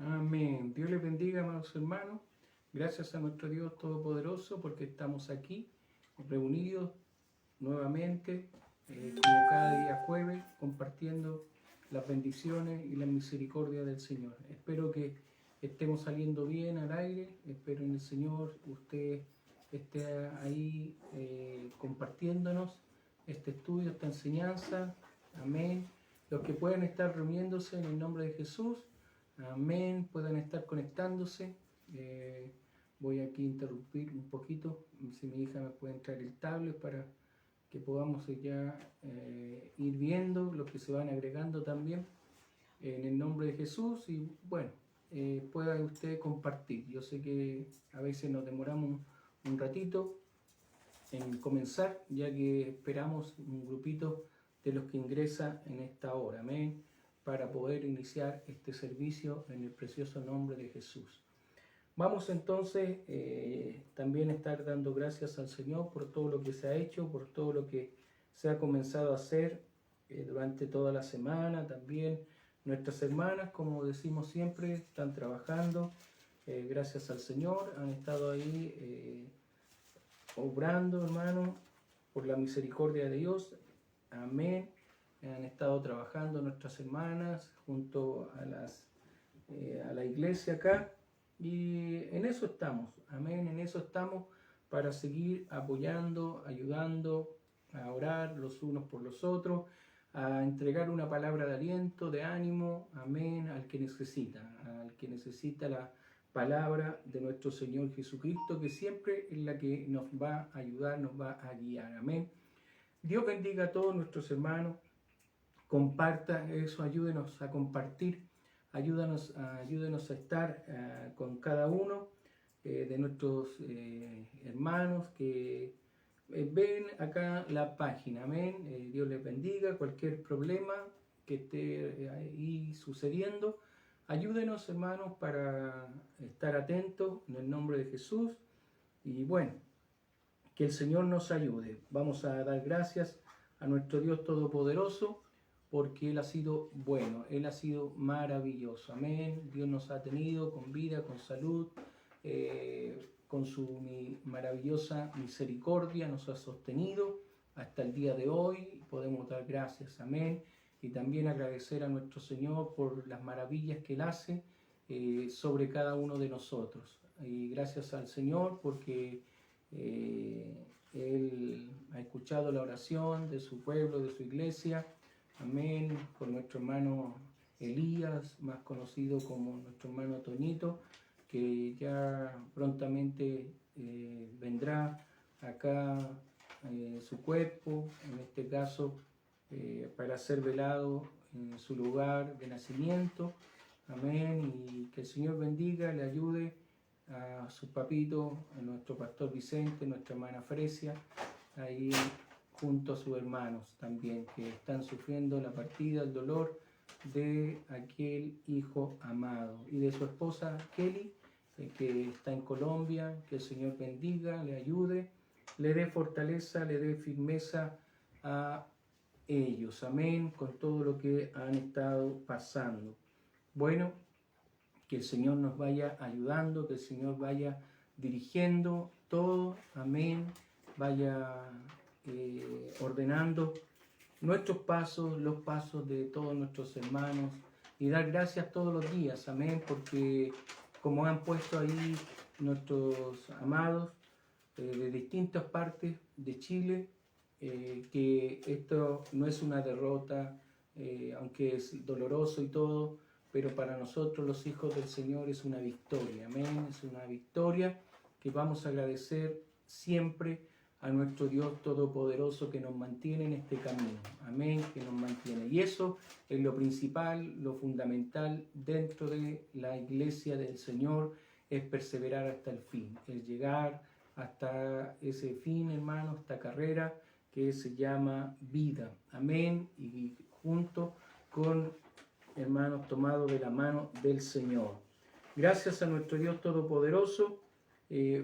Amén. Dios les bendiga, amados hermanos. Gracias a nuestro Dios Todopoderoso porque estamos aquí reunidos nuevamente, como cada día jueves, compartiendo las bendiciones y la misericordia del Señor. Espero que estemos saliendo bien al aire. Espero en el Señor usted esté ahí compartiéndonos este estudio, esta enseñanza. Amén. Los que puedan estar reuniéndose en el nombre de Jesús. Amén, puedan estar conectándose. Voy aquí a interrumpir un poquito, si mi hija me puede entrar el tablet para que podamos ya ir viendo lo que se van agregando también en el nombre de Jesús. Y bueno, pueda usted compartir. Yo sé que a veces nos demoramos un ratito en comenzar, ya que esperamos un grupito de los que ingresa en esta hora. Amén, para poder iniciar este servicio en el precioso nombre de Jesús. Vamos entonces también a estar dando gracias al Señor por todo lo que se ha hecho, por todo lo que se ha comenzado a hacer durante toda la semana. También nuestras hermanas, como decimos siempre, están trabajando. Gracias al Señor, han estado ahí obrando, hermano, por la misericordia de Dios. Amén. Han estado trabajando nuestras hermanas junto a la iglesia acá, y en eso estamos. Amén. En eso estamos para seguir apoyando, ayudando, a orar los unos por los otros, a entregar una palabra de aliento, de ánimo. Amén. Al que necesita la palabra de nuestro Señor Jesucristo, que siempre es la que nos va a ayudar, nos va a guiar. Amén. Dios bendiga a todos nuestros hermanos. Comparta eso, ayúdenos a compartir, ayúdenos a estar con cada uno de nuestros hermanos que ven acá la página. Amén. Dios les bendiga. Cualquier problema que esté ahí sucediendo, ayúdenos, hermanos, para estar atentos en el nombre de Jesús. Y bueno, que el Señor nos ayude. Vamos a dar gracias a nuestro Dios Todopoderoso, porque Él ha sido bueno, Él ha sido maravilloso. Amén. Dios nos ha tenido con vida, con salud, con su maravillosa misericordia, nos ha sostenido hasta el día de hoy. Podemos dar gracias. Amén. Y también agradecer a nuestro Señor por las maravillas que Él hace sobre cada uno de nosotros. Y gracias al Señor porque Él ha escuchado la oración de su pueblo, de su iglesia. Amén. Por nuestro hermano Elías, más conocido como nuestro hermano Toñito, que ya prontamente vendrá acá su cuerpo, en este caso, para ser velado en su lugar de nacimiento. Amén. Y que el Señor bendiga, le ayude a su papito, a nuestro pastor Vicente, nuestra hermana Fresia, ahí junto a sus hermanos también, que están sufriendo la partida, el dolor de aquel hijo amado, y de su esposa Kelly, que está en Colombia. Que el Señor bendiga, le ayude, le dé fortaleza, le dé firmeza a ellos. Amén, con todo lo que han estado pasando. Bueno, que el Señor nos vaya ayudando, que el Señor vaya dirigiendo todo. Amén. Vaya ordenando nuestros pasos, los pasos de todos nuestros hermanos, y dar gracias todos los días. Amén, porque como han puesto ahí nuestros amados de distintas partes de Chile, que esto no es una derrota, aunque es doloroso y todo, pero para nosotros los hijos del Señor es una victoria. Amén, es una victoria que vamos a agradecer siempre a nuestro Dios Todopoderoso, que nos mantiene en este camino. Amén, que nos mantiene. Y eso es lo principal, lo fundamental dentro de la iglesia del Señor, es perseverar hasta el fin, es llegar hasta ese fin, hermano, esta carrera que se llama vida. Amén, y junto con hermanos tomados de la mano del Señor. Gracias a nuestro Dios Todopoderoso.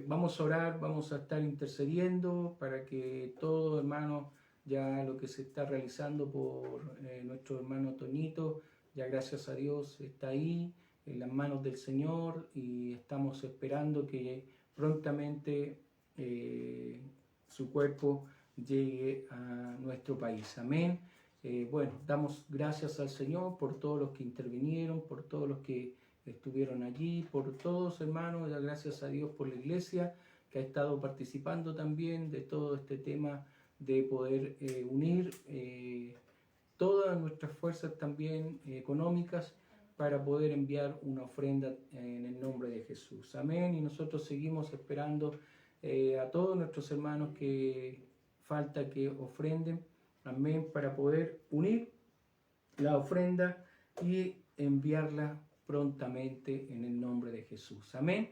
Vamos a orar, vamos a estar intercediendo para que todo, hermano, ya lo que se está realizando por nuestro hermano Toñito, ya gracias a Dios está ahí, en las manos del Señor y estamos esperando que prontamente su cuerpo llegue a nuestro país. Amén. Bueno, damos gracias al Señor por todos los que intervinieron, por todos los que estuvieron allí, por todos, hermanos. Gracias a Dios por la iglesia que ha estado participando también de todo este tema de poder unir todas nuestras fuerzas también económicas para poder enviar una ofrenda en el nombre de Jesús. Amén. Y nosotros seguimos esperando a todos nuestros hermanos que falta que ofrenden. Amén. Para poder unir la ofrenda y enviarla prontamente en el nombre de Jesús. Amén.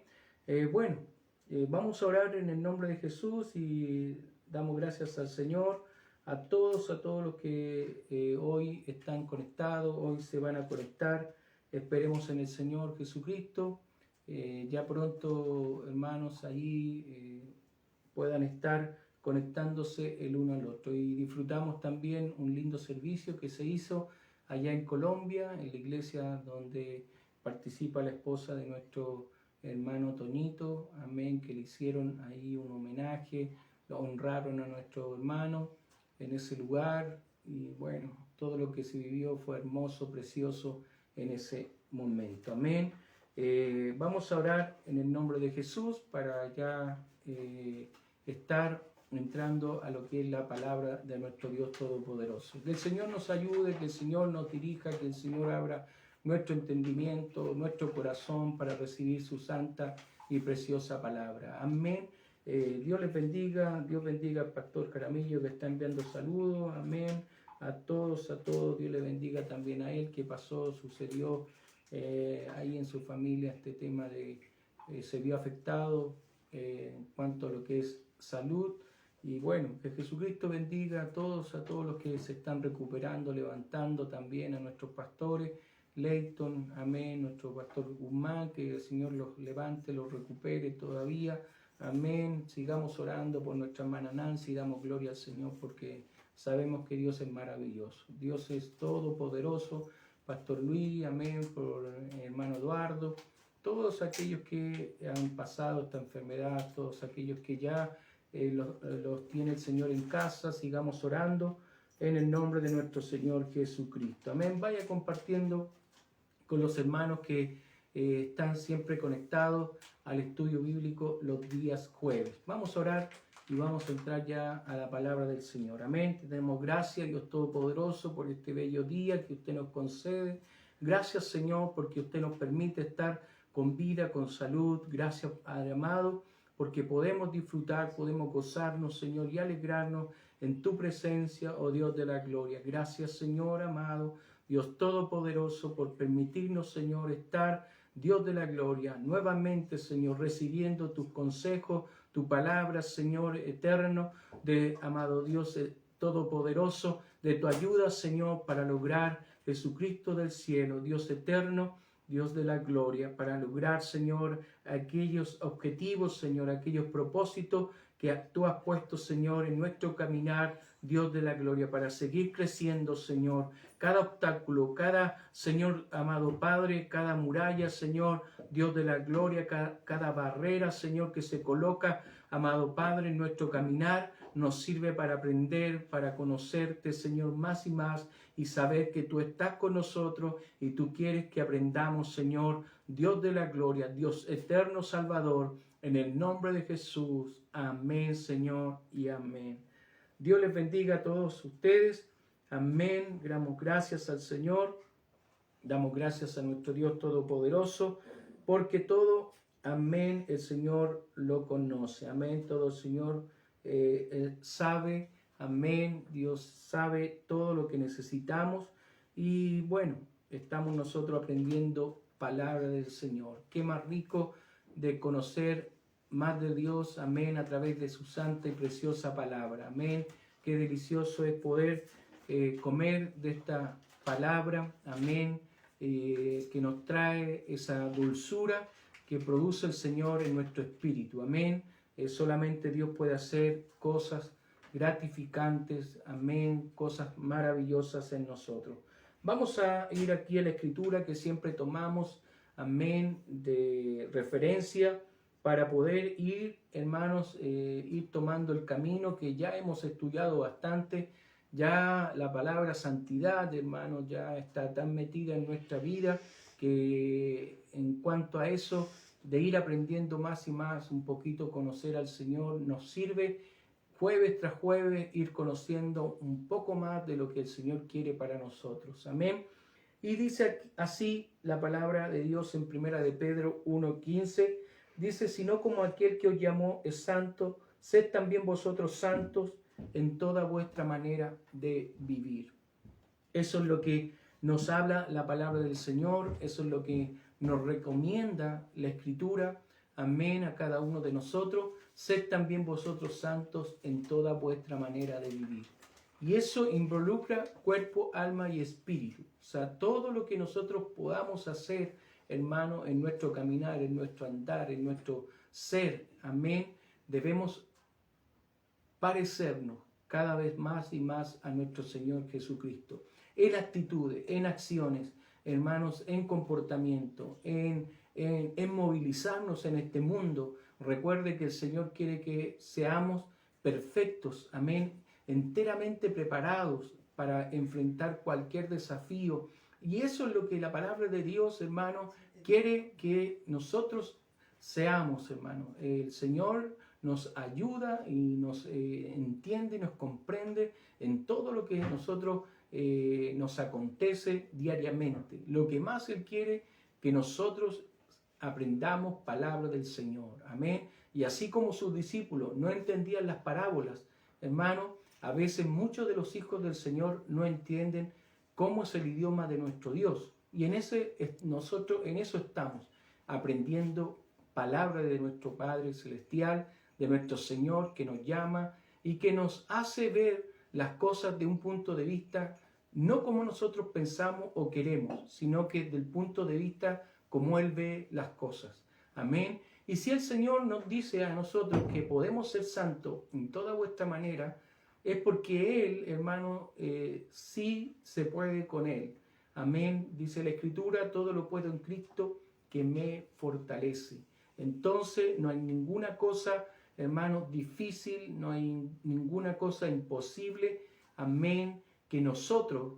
Vamos a orar en el nombre de Jesús y damos gracias al Señor, a todos los que hoy están conectados, hoy se van a conectar. Esperemos en el Señor Jesucristo. Ya pronto, hermanos, allí puedan estar conectándose el uno al otro. Y disfrutamos también un lindo servicio que se hizo allá en Colombia, en la iglesia donde participa la esposa de nuestro hermano Toñito, amén, que le hicieron ahí un homenaje, lo honraron a nuestro hermano en ese lugar, y bueno, todo lo que se vivió fue hermoso, precioso en ese momento, amén. Vamos a orar en el nombre de Jesús para ya estar entrando a lo que es la palabra de nuestro Dios Todopoderoso. Que el Señor nos ayude, que el Señor nos dirija, que el Señor abra nuestro entendimiento, nuestro corazón para recibir su santa y preciosa palabra. Amén. Dios les bendiga, Dios bendiga al pastor Jaramillo que está enviando saludos. Amén. A todos, Dios le bendiga también a él que sucedió ahí en su familia este tema de se vio afectado en cuanto a lo que es salud. Y bueno, que Jesucristo bendiga a todos los que se están recuperando, levantando también a nuestros pastores, Leighton, amén, nuestro pastor Guzmán, que el Señor los levante, los recupere todavía, amén. Sigamos orando por nuestra hermana Nancy, damos gloria al Señor porque sabemos que Dios es maravilloso, Dios es todopoderoso. Pastor Luis, amén, por hermano Eduardo, todos aquellos que han pasado esta enfermedad, todos aquellos que ya los tiene el Señor en casa, sigamos orando en el nombre de nuestro Señor Jesucristo. Amén. Vaya compartiendo con los hermanos que están siempre conectados al estudio bíblico los días jueves. Vamos a orar y vamos a entrar ya a la palabra del Señor. Amén. Te damos gracias, Dios Todopoderoso, por este bello día que usted nos concede. Gracias, Señor, porque usted nos permite estar con vida, con salud. Gracias, Padre amado, porque podemos disfrutar, podemos gozarnos, Señor, y alegrarnos en tu presencia, oh Dios de la gloria. Gracias, Señor amado, Dios Todopoderoso, por permitirnos, Señor, estar, Dios de la gloria, nuevamente, Señor, recibiendo tus consejos, tu palabra, Señor eterno, de amado Dios Todopoderoso, de tu ayuda, Señor, para lograr Jesucristo del cielo, Dios eterno, Dios de la gloria, para lograr, Señor, aquellos objetivos, Señor, aquellos propósitos que tú has puesto, Señor, en nuestro caminar, Dios de la gloria, para seguir creciendo, Señor. Cada obstáculo, cada, Señor, amado Padre, cada muralla, Señor, Dios de la gloria, cada barrera, Señor, que se coloca, amado Padre, en nuestro caminar, nos sirve para aprender, para conocerte, Señor, más y más, y saber que tú estás con nosotros y tú quieres que aprendamos, Señor, Dios de la gloria, Dios eterno Salvador, en el nombre de Jesús. Amén, Señor, y amén. Dios les bendiga a todos ustedes. Amén. Damos gracias al Señor. Damos gracias a nuestro Dios Todopoderoso, porque todo, amén, el Señor lo conoce. Amén, todo el Señor sabe. Amén, Dios sabe todo lo que necesitamos. Y bueno, estamos nosotros aprendiendo palabra del Señor. Qué más rico de conocer más de Dios, amén, a través de su santa y preciosa palabra. Amén. Qué delicioso es poder comer de esta palabra, amén, que nos trae esa dulzura que produce el Señor en nuestro espíritu. Amén. Solamente Dios puede hacer cosas gratificantes, amén, cosas maravillosas en nosotros. Vamos a ir aquí a la escritura que siempre tomamos, amén, de referencia para poder ir, hermanos, ir tomando el camino que ya hemos estudiado bastante. Ya la palabra santidad, hermanos, ya está tan metida en nuestra vida que en cuanto a eso, de ir aprendiendo más y más, un poquito conocer al Señor, nos sirve jueves tras jueves ir conociendo un poco más de lo que el Señor quiere para nosotros. Amén. Y dice así la palabra de Dios en Primera de Pedro 1:15, dice, sino como aquel que os llamó es santo, sed también vosotros santos en toda vuestra manera de vivir. Eso es lo que nos habla la palabra del Señor, eso es lo que nos recomienda la Escritura, amén, a cada uno de nosotros, sed también vosotros santos en toda vuestra manera de vivir. Y eso involucra cuerpo, alma y espíritu. O sea, todo lo que nosotros podamos hacer, hermano, en nuestro caminar, en nuestro andar, en nuestro ser, amén, debemos parecernos cada vez más y más a nuestro Señor Jesucristo. En actitudes, en acciones, hermanos, en comportamiento, en movilizarnos en este mundo. Recuerde que el Señor quiere que seamos perfectos, amén, enteramente preparados para enfrentar cualquier desafío. Y eso es lo que la palabra de Dios, hermano, quiere que nosotros seamos, hermano. El Señor nos ayuda y nos entiende y nos comprende en todo lo que nosotros nos acontece diariamente. Lo que más Él quiere que nosotros aprendamos palabra del Señor. Amén. Y así como sus discípulos no entendían las parábolas, hermano, a veces muchos de los hijos del Señor no entienden cómo es el idioma de nuestro Dios. Y nosotros en eso estamos, aprendiendo palabra de nuestro Padre Celestial, de nuestro Señor que nos llama y que nos hace ver las cosas de un punto de vista no como nosotros pensamos o queremos, sino que desde el punto de vista como Él ve las cosas. Amén. Y si el Señor nos dice a nosotros que podemos ser santos en toda vuestra manera, es porque Él, hermano, sí se puede con Él. Amén. Dice la Escritura, todo lo puedo en Cristo que me fortalece. Entonces no hay ninguna cosa, hermano, difícil, no hay ninguna cosa imposible, amén, que nosotros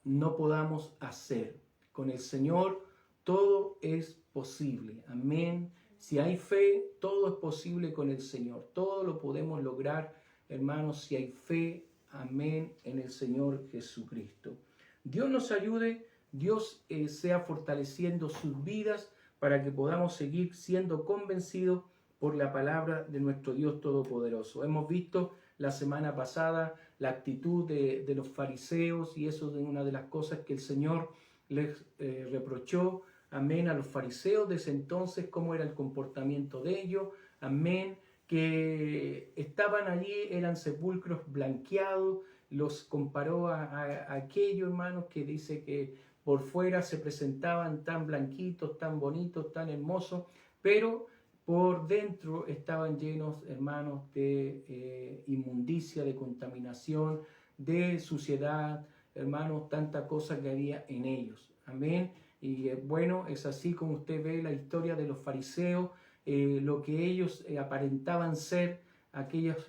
no podamos hacer. Con el Señor todo es posible, amén. Si hay fe, todo es posible con el Señor. Todo lo podemos lograr, hermanos, si hay fe, amén, en el Señor Jesucristo. Dios nos ayude, Dios sea fortaleciendo sus vidas para que podamos seguir siendo convencidos por la palabra de nuestro Dios Todopoderoso. Hemos visto la semana pasada la actitud de los fariseos y eso es una de las cosas que el Señor les reprochó, amén, a los fariseos de ese entonces, cómo era el comportamiento de ellos, amén, que estaban allí, eran sepulcros blanqueados, los comparó a aquellos, hermanos, que dice que por fuera se presentaban tan blanquitos, tan bonitos, tan hermosos, pero por dentro estaban llenos, hermanos, de inmundicia, de contaminación, de suciedad, hermanos, tanta cosa que había en ellos. Amén. Y bueno, es así como usted ve la historia de los fariseos, lo que ellos aparentaban ser, aquellos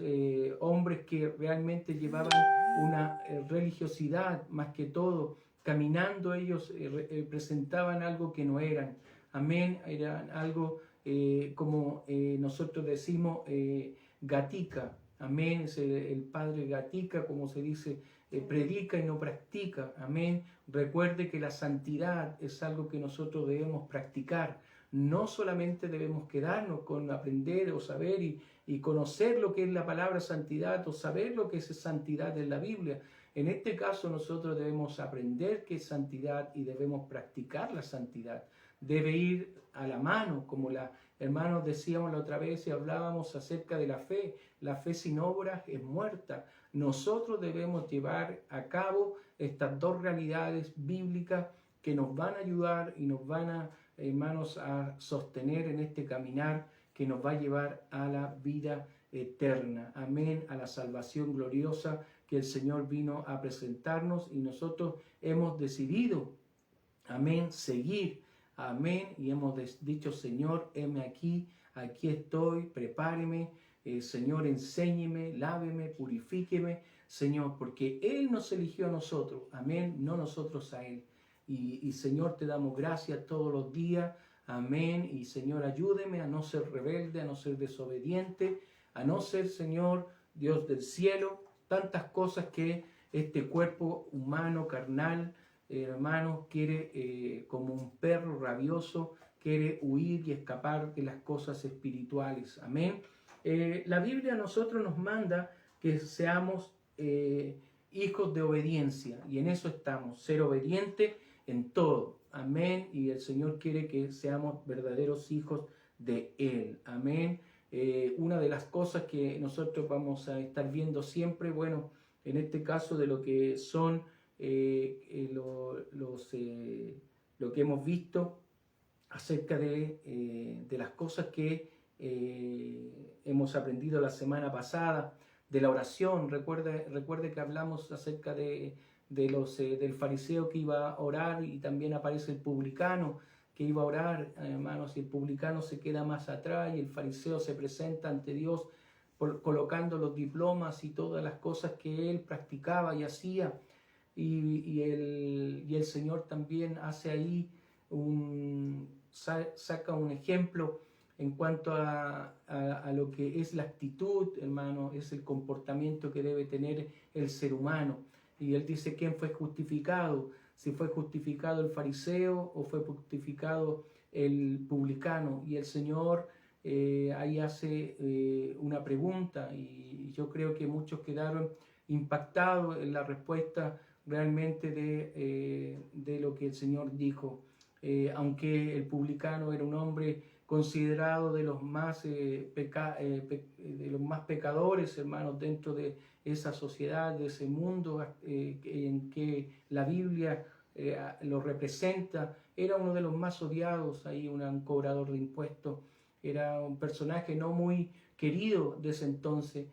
hombres que realmente llevaban una religiosidad más que todo, caminando ellos presentaban algo que no eran. Amén, eran algo como nosotros decimos gatica. Amén, es el padre gatica, como se dice, predica y no practica. Amén, recuerde que la santidad es algo que nosotros debemos practicar. No solamente debemos quedarnos con aprender o saber y conocer lo que es la palabra santidad o saber lo que es santidad en la Biblia. En este caso nosotros debemos aprender qué es santidad y debemos practicar la santidad. Debe ir a la mano, como hermanos decíamos la otra vez y hablábamos acerca de la fe. La fe sin obras es muerta. Nosotros debemos llevar a cabo estas dos realidades bíblicas que nos van a ayudar y nos van a, hermanos, a sostener en este caminar que nos va a llevar a la vida eterna. Amén, a la salvación gloriosa que el Señor vino a presentarnos y nosotros hemos decidido, amén, seguir, Amén. Y hemos dicho, Señor, heme aquí, aquí estoy, prepáreme, Señor, enséñeme, láveme, purifíqueme, Señor, porque Él nos eligió a nosotros, amén, no nosotros a Él. Y Señor, te damos gracias todos los días, amén. Y Señor, ayúdeme a no ser rebelde, a no ser desobediente, a no ser, Señor, Dios del cielo, tantas cosas que este cuerpo humano, carnal, hermano, quiere, como un perro rabioso, quiere huir y escapar de las cosas espirituales. Amén. La Biblia a nosotros nos manda que seamos hijos de obediencia, y en eso estamos, ser obediente en todo. Amén. Y el Señor quiere que seamos verdaderos hijos de Él. Amén. Una de las cosas que nosotros vamos a estar viendo siempre, bueno, en este caso de lo que son lo que hemos visto acerca de las cosas que hemos aprendido la semana pasada, de la oración. Recuerde que hablamos acerca del fariseo que iba a orar, y también aparece el publicano que iba a orar, hermanos, y el publicano se queda más atrás y el fariseo se presenta ante Dios colocando los diplomas y todas las cosas que él practicaba y hacía. Y el Señor también hace ahí saca un ejemplo en cuanto a lo que es la actitud, hermano, es el comportamiento que debe tener el ser humano. Y él dice, ¿quién fue justificado? Si fue justificado el fariseo o fue justificado el publicano. Y el Señor ahí hace una pregunta, y yo creo que muchos quedaron impactados en la respuesta realmente de lo que el Señor dijo. Aunque el publicano era un hombre considerado de los más, de los más pecadores, hermanos, dentro de esa sociedad, de ese mundo en que la Biblia lo representa, era uno de los más odiados, ahí un cobrador de impuestos, era un personaje no muy querido de ese entonces.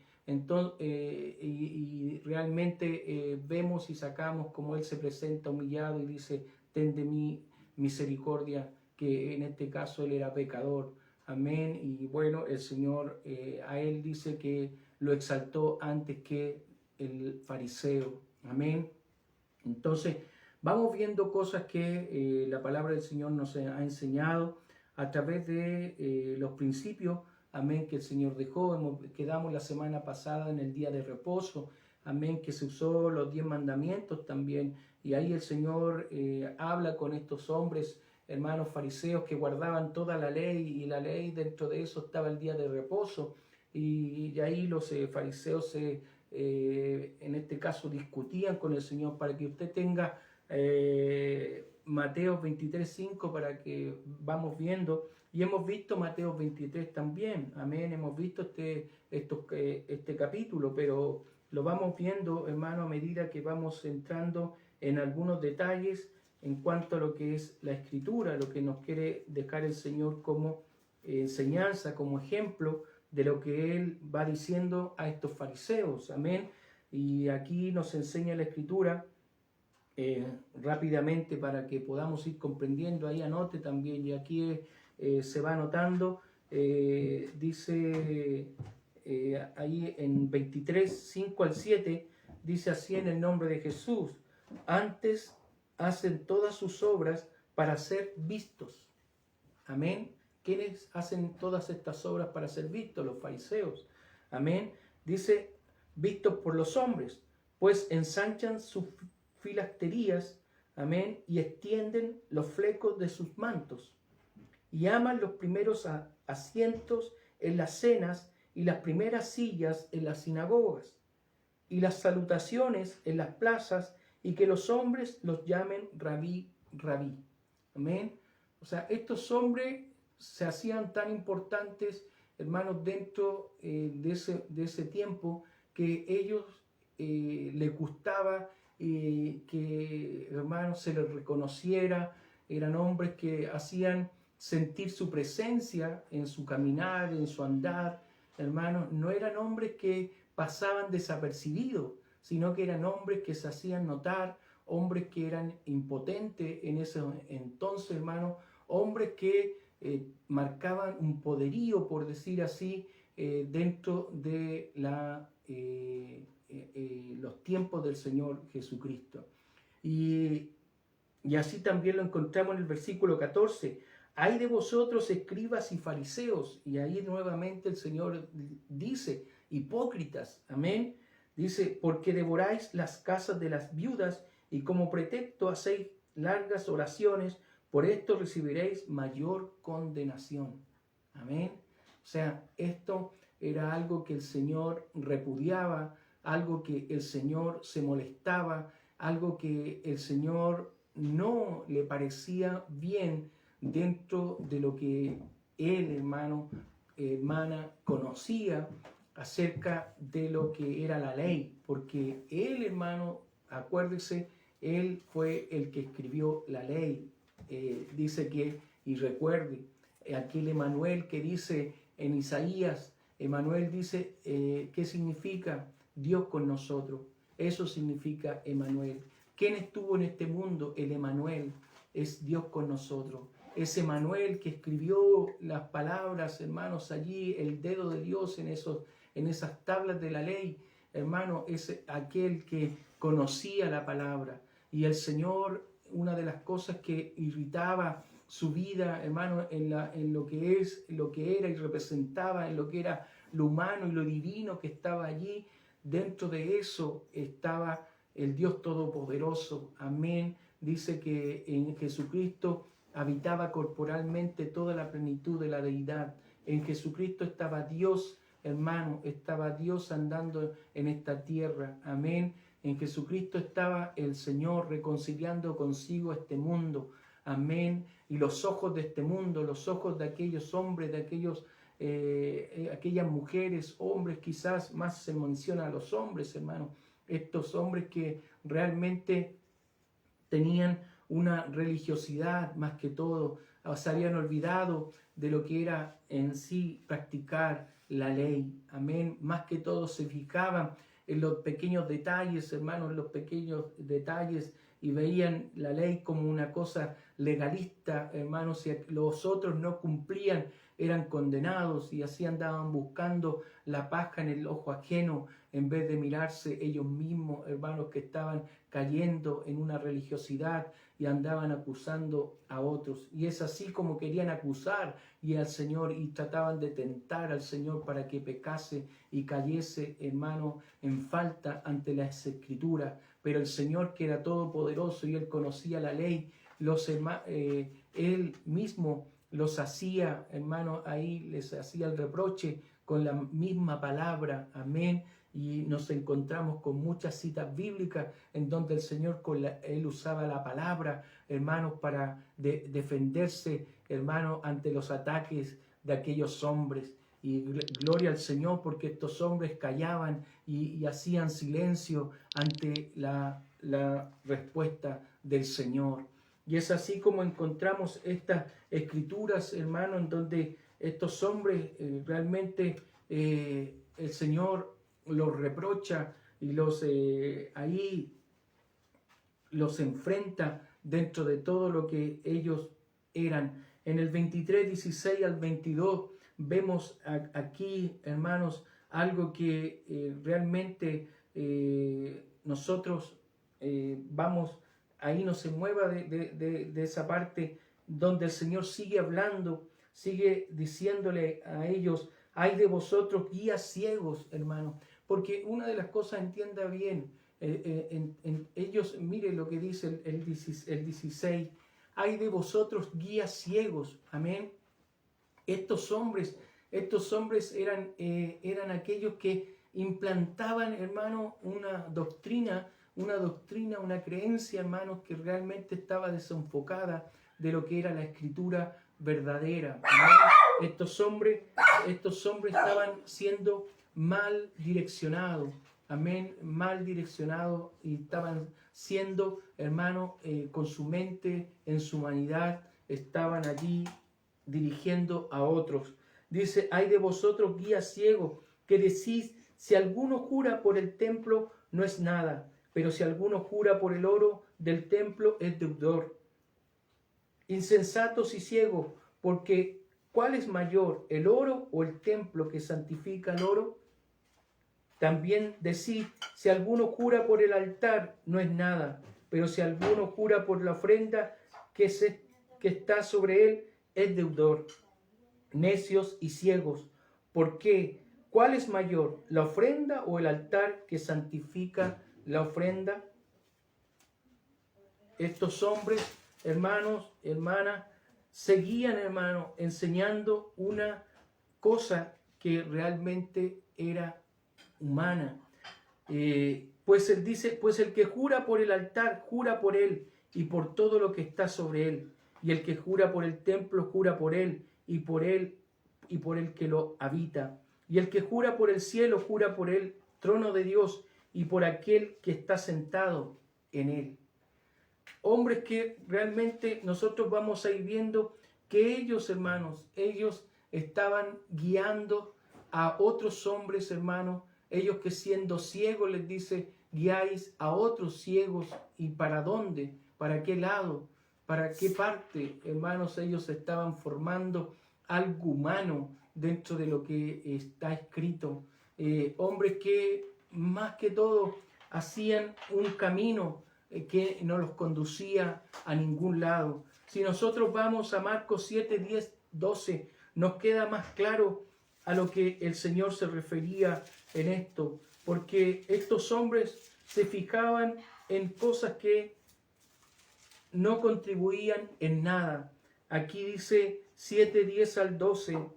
Y realmente vemos y sacamos como él se presenta humillado y dice, ten de mí misericordia, que en este caso él era pecador. Amén. Y bueno, el Señor a él dice que lo exaltó antes que el fariseo. Amén. Entonces, vamos viendo cosas que la palabra del Señor nos ha enseñado a través de los principios, amén, que el Señor dejó. Quedamos la semana pasada en el día de reposo, amén, que se usó los 10 mandamientos también, y ahí el Señor habla con estos hombres, hermanos fariseos, que guardaban toda la ley, y la ley, dentro de eso estaba el día de reposo, y ahí los fariseos en este caso discutían con el Señor. Para que usted tenga Mateo 23:5, para que vamos viendo, y hemos visto Mateo 23 también, amén, hemos visto este capítulo, pero lo vamos viendo, hermano, a medida que vamos entrando en algunos detalles en cuanto a lo que es la Escritura, lo que nos quiere dejar el Señor como enseñanza, como ejemplo de lo que Él va diciendo a estos fariseos, amén. Y aquí nos enseña la Escritura rápidamente para que podamos ir comprendiendo. Ahí anote también, y aquí se va anotando, dice ahí en 23, 5 al 7, dice así: en el nombre de Jesús, antes hacen todas sus obras para ser vistos. Amén. ¿Quiénes hacen todas estas obras para ser vistos? Los fariseos. Amén. Dice, vistos por los hombres, pues ensanchan sus filacterías, amén, y extienden los flecos de sus mantos, y aman los primeros asientos en las cenas y las primeras sillas en las sinagogas, y las salutaciones en las plazas, y que los hombres los llamen rabí, rabí. Amén. O sea, estos hombres se hacían tan importantes, hermanos, dentro de ese tiempo, que ellos les gustaba que, hermanos, se les reconociera. Eran hombres que hacían sentir su presencia en su caminar, en su andar, hermanos. No eran hombres que pasaban desapercibidos, sino que eran hombres que se hacían notar, hombres que eran impotentes en ese entonces, hermanos, hombres que marcaban un poderío, por decir así, dentro de los tiempos del Señor Jesucristo. Y así también lo encontramos en el versículo 14. Hay de vosotros, escribas y fariseos, y ahí nuevamente el Señor dice, hipócritas, amén. Dice, porque devoráis las casas de las viudas y como pretexto hacéis largas oraciones, por esto recibiréis mayor condenación. Amén. O sea, esto era algo que el Señor repudiaba, algo que el Señor se molestaba, algo que el Señor no le parecía bien dentro de lo que él, hermana, conocía acerca de lo que era la ley, porque él, hermano, acuérdese, él fue el que escribió la ley. Dice que, y recuerde, aquel Emanuel que dice en Isaías, Emanuel dice, ¿qué significa? Dios con nosotros. Eso significa Emanuel. ¿Quién estuvo en este mundo? El Emanuel, es Dios con nosotros. Ese Emanuel que escribió las palabras, hermanos, allí, el dedo de Dios en esas tablas de la ley, hermano, es aquel que conocía la palabra. Y el Señor, una de las cosas que irritaba su vida, hermano, en lo que era y representaba, en lo que era lo humano y lo divino que estaba allí, dentro de eso estaba el Dios Todopoderoso. Amén. Dice que en Jesucristo habitaba corporalmente toda la plenitud de la deidad. En Jesucristo estaba Dios, hermano, estaba Dios andando en esta tierra. Amén. En Jesucristo estaba el Señor reconciliando consigo este mundo. Amén. Y los ojos de este mundo, los ojos de aquellos hombres, de aquellas mujeres, hombres, quizás más se menciona a los hombres, hermano. Estos hombres que realmente tenían una religiosidad más que todo, se habían olvidado de lo que era en sí practicar la ley. Amén. Más que todo se fijaban en los pequeños detalles, hermanos, en los pequeños detalles, y veían la ley como una cosa legalista, hermanos. Si los otros no cumplían, eran condenados, y así andaban buscando la paja en el ojo ajeno, en vez de mirarse ellos mismos, hermanos, que estaban cayendo en una religiosidad y andaban acusando a otros. Y es así como querían acusar y al Señor, y trataban de tentar al Señor para que pecase y cayese, hermano, en falta ante las Escrituras. Pero el Señor, que era todopoderoso y Él conocía la ley, Él mismo los hacía, hermano, ahí les hacía el reproche con la misma palabra. Amén. Y nos encontramos con muchas citas bíblicas en donde el Señor, Él usaba la palabra, hermanos, para defenderse, hermanos, ante los ataques de aquellos hombres. Y gloria al Señor, porque estos hombres callaban y hacían silencio ante la respuesta del Señor. Y es así como encontramos estas escrituras, hermanos, en donde estos hombres realmente el Señor los reprocha y ahí los enfrenta dentro de todo lo que ellos eran. En el 23, 16 al 22 vemos aquí, hermanos, algo que realmente nosotros vamos, ahí no se mueva de esa parte donde el Señor sigue hablando, sigue diciéndole a ellos: hay de vosotros guías ciegos, hermano. Porque una de las cosas, entienda bien, ellos, mire lo que dice el 16, hay de vosotros guías ciegos, amén. Estos hombres eran aquellos que implantaban, hermano, una doctrina, una creencia, hermanos, que realmente estaba desenfocada de lo que era la Escritura verdadera. Amén. Estos hombres estaban siendo mal direccionados, amén, mal direccionados, y estaban siendo, hermano, con su mente, en su humanidad, estaban allí dirigiendo a otros. Dice: hay de vosotros guías ciegos, que decís: si alguno jura por el templo, no es nada, pero si alguno jura por el oro del templo, es deudor. insensatos y ciegos, porque ¿cuál es mayor, el oro o el templo que santifica el oro? También decid, si alguno jura por el altar, no es nada, pero si alguno jura por la ofrenda que está sobre él, es deudor. Necios y ciegos, ¿por qué? ¿Cuál es mayor, la ofrenda o el altar que santifica la ofrenda? Estos hombres, hermanos, hermanas, seguían, hermanos, enseñando una cosa que realmente era humana. Pues él dice, pues el que jura por el altar, jura por él y por todo lo que está sobre él. Y el que jura por el templo, jura por él y por el que lo habita. Y el que jura por el cielo, jura por el trono de Dios y por aquel que está sentado en él. Hombres que realmente nosotros vamos a ir viendo que ellos, hermanos, ellos estaban guiando a otros hombres, hermanos, ellos que siendo ciegos les dice, guiáis a otros ciegos. ¿Y para dónde? ¿Para qué lado? ¿Para qué parte? Hermanos, ellos estaban formando algo humano dentro de lo que está escrito. Hombres que más que todo hacían un camino que no los conducía a ningún lado. Si nosotros vamos a Marcos 7, 10, 12, nos queda más claro a lo que el Señor se refería en esto, porque estos hombres se fijaban en cosas que no contribuían en nada. Aquí dice 7, 10 al 12,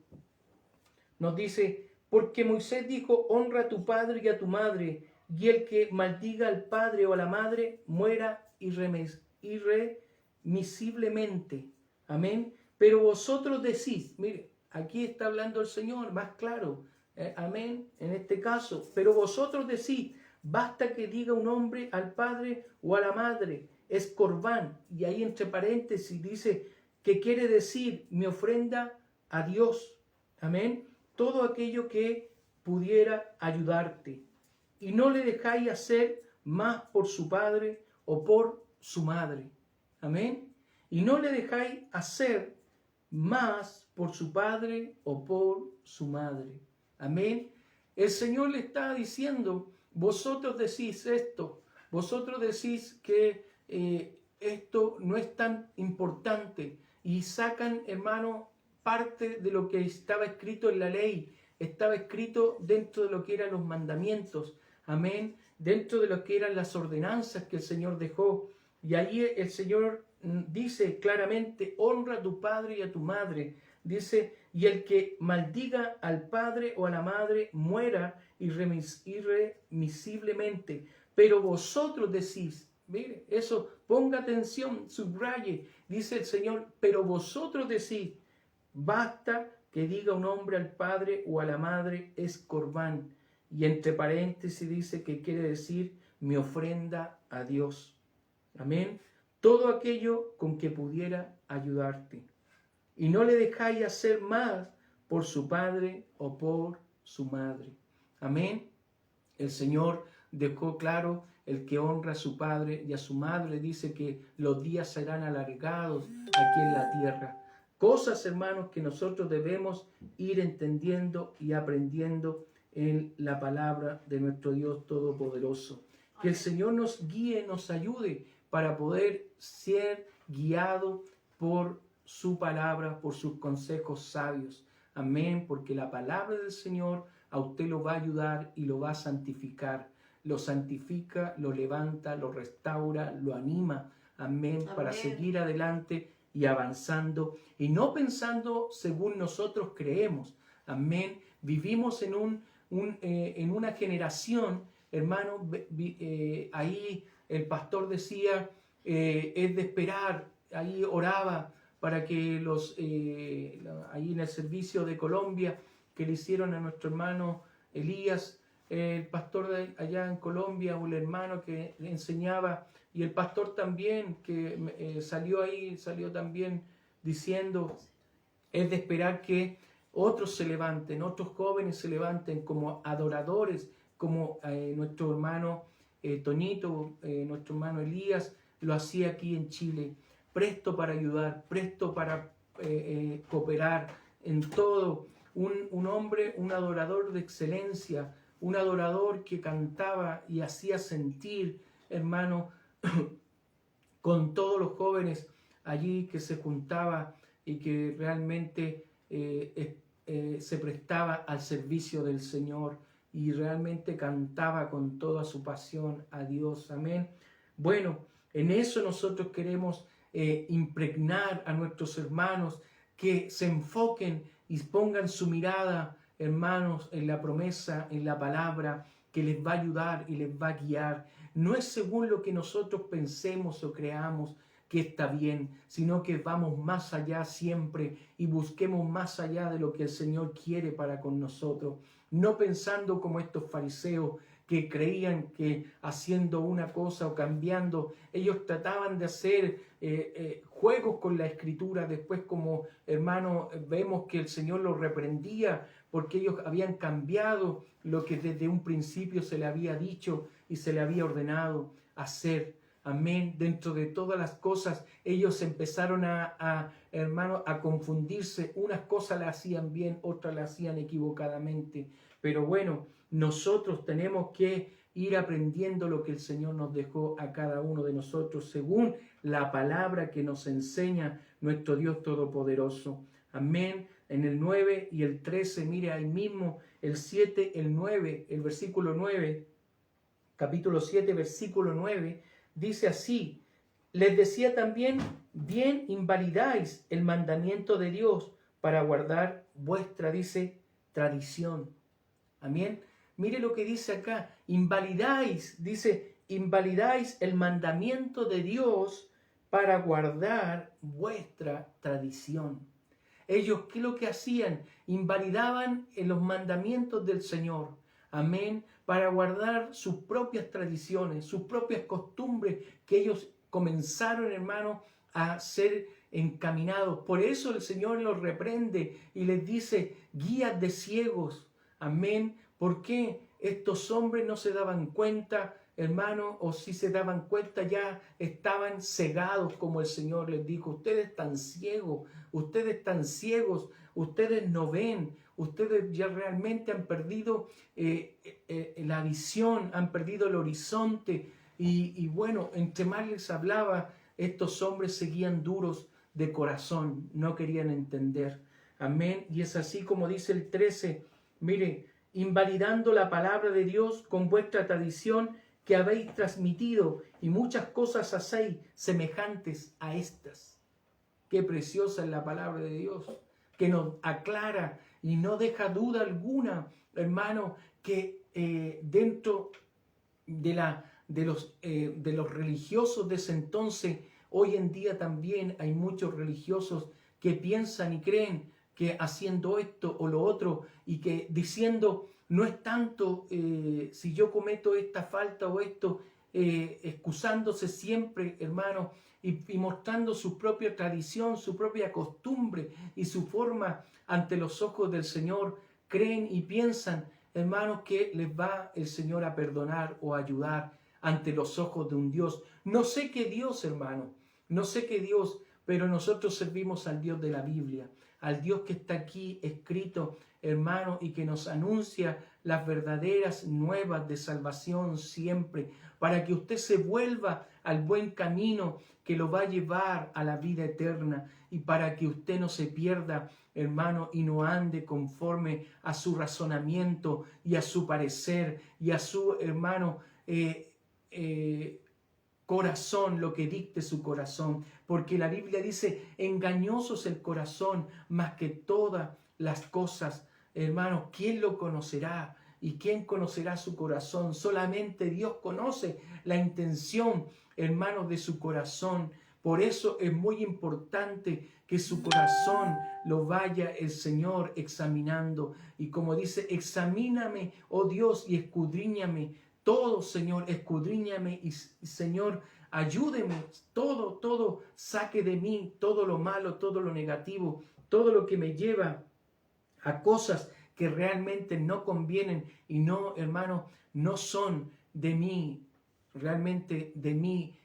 nos dice, porque Moisés dijo, honra a tu padre y a tu madre, y el que maldiga al padre o a la madre muera irremisiblemente. Amén. Pero vosotros decís, mire, aquí está hablando el Señor más claro. Amén. En este caso, pero vosotros decís, basta que diga un hombre al padre o a la madre, es corbán. Y ahí entre paréntesis dice que quiere decir mi ofrenda a Dios. Amén. Todo aquello que pudiera ayudarte. Y no le dejáis hacer más por su padre o por su madre. Amén. Y no le dejáis hacer más por su padre o por su madre. Amén. El Señor le está diciendo, vosotros decís esto, vosotros decís que esto no es tan importante y sacan, hermano, parte de lo que estaba escrito en la ley, estaba escrito dentro de lo que eran los mandamientos. Amén. Dentro de lo que eran las ordenanzas que el Señor dejó. Y ahí el Señor dice claramente, honra a tu padre y a tu madre. Dice, y el que maldiga al padre o a la madre muera irremisiblemente. Pero vosotros decís, mire, eso, ponga atención, subraye. Dice el Señor, pero vosotros decís, basta que diga un hombre al padre o a la madre es corbán. Y entre paréntesis dice que quiere decir mi ofrenda a Dios. Amén. Todo aquello con que pudiera ayudarte. Y no le dejáis hacer más por su padre o por su madre. Amén. El Señor dejó claro, el que honra a su padre y a su madre dice que los días serán alargados aquí en la tierra. Cosas, hermanos, que nosotros debemos ir entendiendo y aprendiendo en la palabra de nuestro Dios Todopoderoso. Que el Señor nos guíe, nos ayude para poder ser guiado por su palabra, por sus consejos sabios. Amén, porque la palabra del Señor a usted lo va a ayudar y lo va a santificar. Lo santifica, lo levanta, lo restaura, lo anima. Amén, amén. Para seguir adelante y avanzando y no pensando según nosotros creemos. Amén. Vivimos en una generación, hermano, ahí el pastor decía, es de esperar, ahí oraba para que ahí en el servicio de Colombia que le hicieron a nuestro hermano Elías, el pastor de allá en Colombia, o el hermano que le enseñaba, y el pastor también que salió también diciendo, es de esperar que otros se levanten, otros jóvenes se levanten como adoradores, como nuestro hermano Toñito, nuestro hermano Elías, lo hacía aquí en Chile. presto para ayudar, presto para cooperar en todo. Un hombre, un adorador de excelencia, un adorador que cantaba y hacía sentir, hermano, con todos los jóvenes allí que se juntaba y que realmente se prestaba al servicio del Señor y realmente cantaba con toda su pasión a Dios. Amén. Bueno, en eso nosotros queremos impregnar a nuestros hermanos que se enfoquen y pongan su mirada, hermanos, en la promesa, en la palabra que les va a ayudar y les va a guiar. No es según lo que nosotros pensemos o creamos que está bien, sino que vamos más allá siempre y busquemos más allá de lo que el Señor quiere para con nosotros. No pensando como estos fariseos que creían que haciendo una cosa o cambiando, ellos trataban de hacer juegos con la Escritura. Después, como hermano, vemos que el Señor los reprendía porque ellos habían cambiado lo que desde un principio se le había dicho y se le había ordenado hacer. Amén. Dentro de todas las cosas, ellos empezaron hermano, a confundirse. Unas cosas las hacían bien, otras las hacían equivocadamente. Pero bueno, nosotros tenemos que ir aprendiendo lo que el Señor nos dejó a cada uno de nosotros, según la palabra que nos enseña nuestro Dios Todopoderoso. Amén. En el 9 y el 13, mire ahí mismo, el 7, el 9, el versículo 9, capítulo 7, versículo 9, dice así: les decía también, bien invalidáis el mandamiento de Dios para guardar vuestra, dice, tradición. Amén. Mire lo que dice acá, invalidáis, dice, invalidáis el mandamiento de Dios para guardar vuestra tradición. Ellos, ¿qué es lo que hacían? Invalidaban los mandamientos del Señor. Amén. Para guardar sus propias tradiciones, sus propias costumbres que ellos comenzaron, hermano, a ser encaminados. Por eso el Señor los reprende y les dice, guías de ciegos. Amén. ¿Por qué estos hombres no se daban cuenta, hermano? O si se daban cuenta, ya estaban cegados, como el Señor les dijo. Ustedes están ciegos, ustedes no ven. Ustedes ya realmente han perdido la visión, han perdido el horizonte. Y bueno, entre más les hablaba, estos hombres seguían duros de corazón, no querían entender. Amén. Y es así como dice el 13, mire, invalidando la palabra de Dios con vuestra tradición que habéis transmitido, y muchas cosas hacéis semejantes a estas. Qué preciosa es la palabra de Dios, que nos aclara y no deja duda alguna, hermano, que dentro de los religiosos de ese entonces, hoy en día también hay muchos religiosos que piensan y creen que haciendo esto o lo otro, y que diciendo, no es tanto si yo cometo esta falta o esto, excusándose siempre, hermano, y mostrando su propia tradición, su propia costumbre y su forma ante los ojos del Señor, creen y piensan, hermanos, que les va el Señor a perdonar o a ayudar ante los ojos de un Dios. No sé qué Dios, hermano, no sé qué Dios, pero nosotros servimos al Dios de la Biblia, al Dios que está aquí escrito, hermano, y que nos anuncia las verdaderas nuevas de salvación siempre, para que usted se vuelva al buen camino que lo va a llevar a la vida eterna, y para que usted no se pierda, hermano, y no ande conforme a su razonamiento y a su parecer y a su, hermano, corazón, lo que dicte su corazón, porque la Biblia dice, engañoso es el corazón más que todas las cosas. Hermanos, ¿quién lo conocerá? ¿Y quién conocerá su corazón? Solamente Dios conoce la intención, hermanos, de su corazón. Por eso es muy importante que su corazón lo vaya el Señor examinando. Y como dice, examíname, oh Dios, y escudriñame todo, Señor, escudriñame y Señor, ayúdeme, todo, saque de mí todo lo malo, todo lo negativo, todo lo que me lleva a cosas que realmente no convienen y no, hermano, no son de mí, realmente de mí,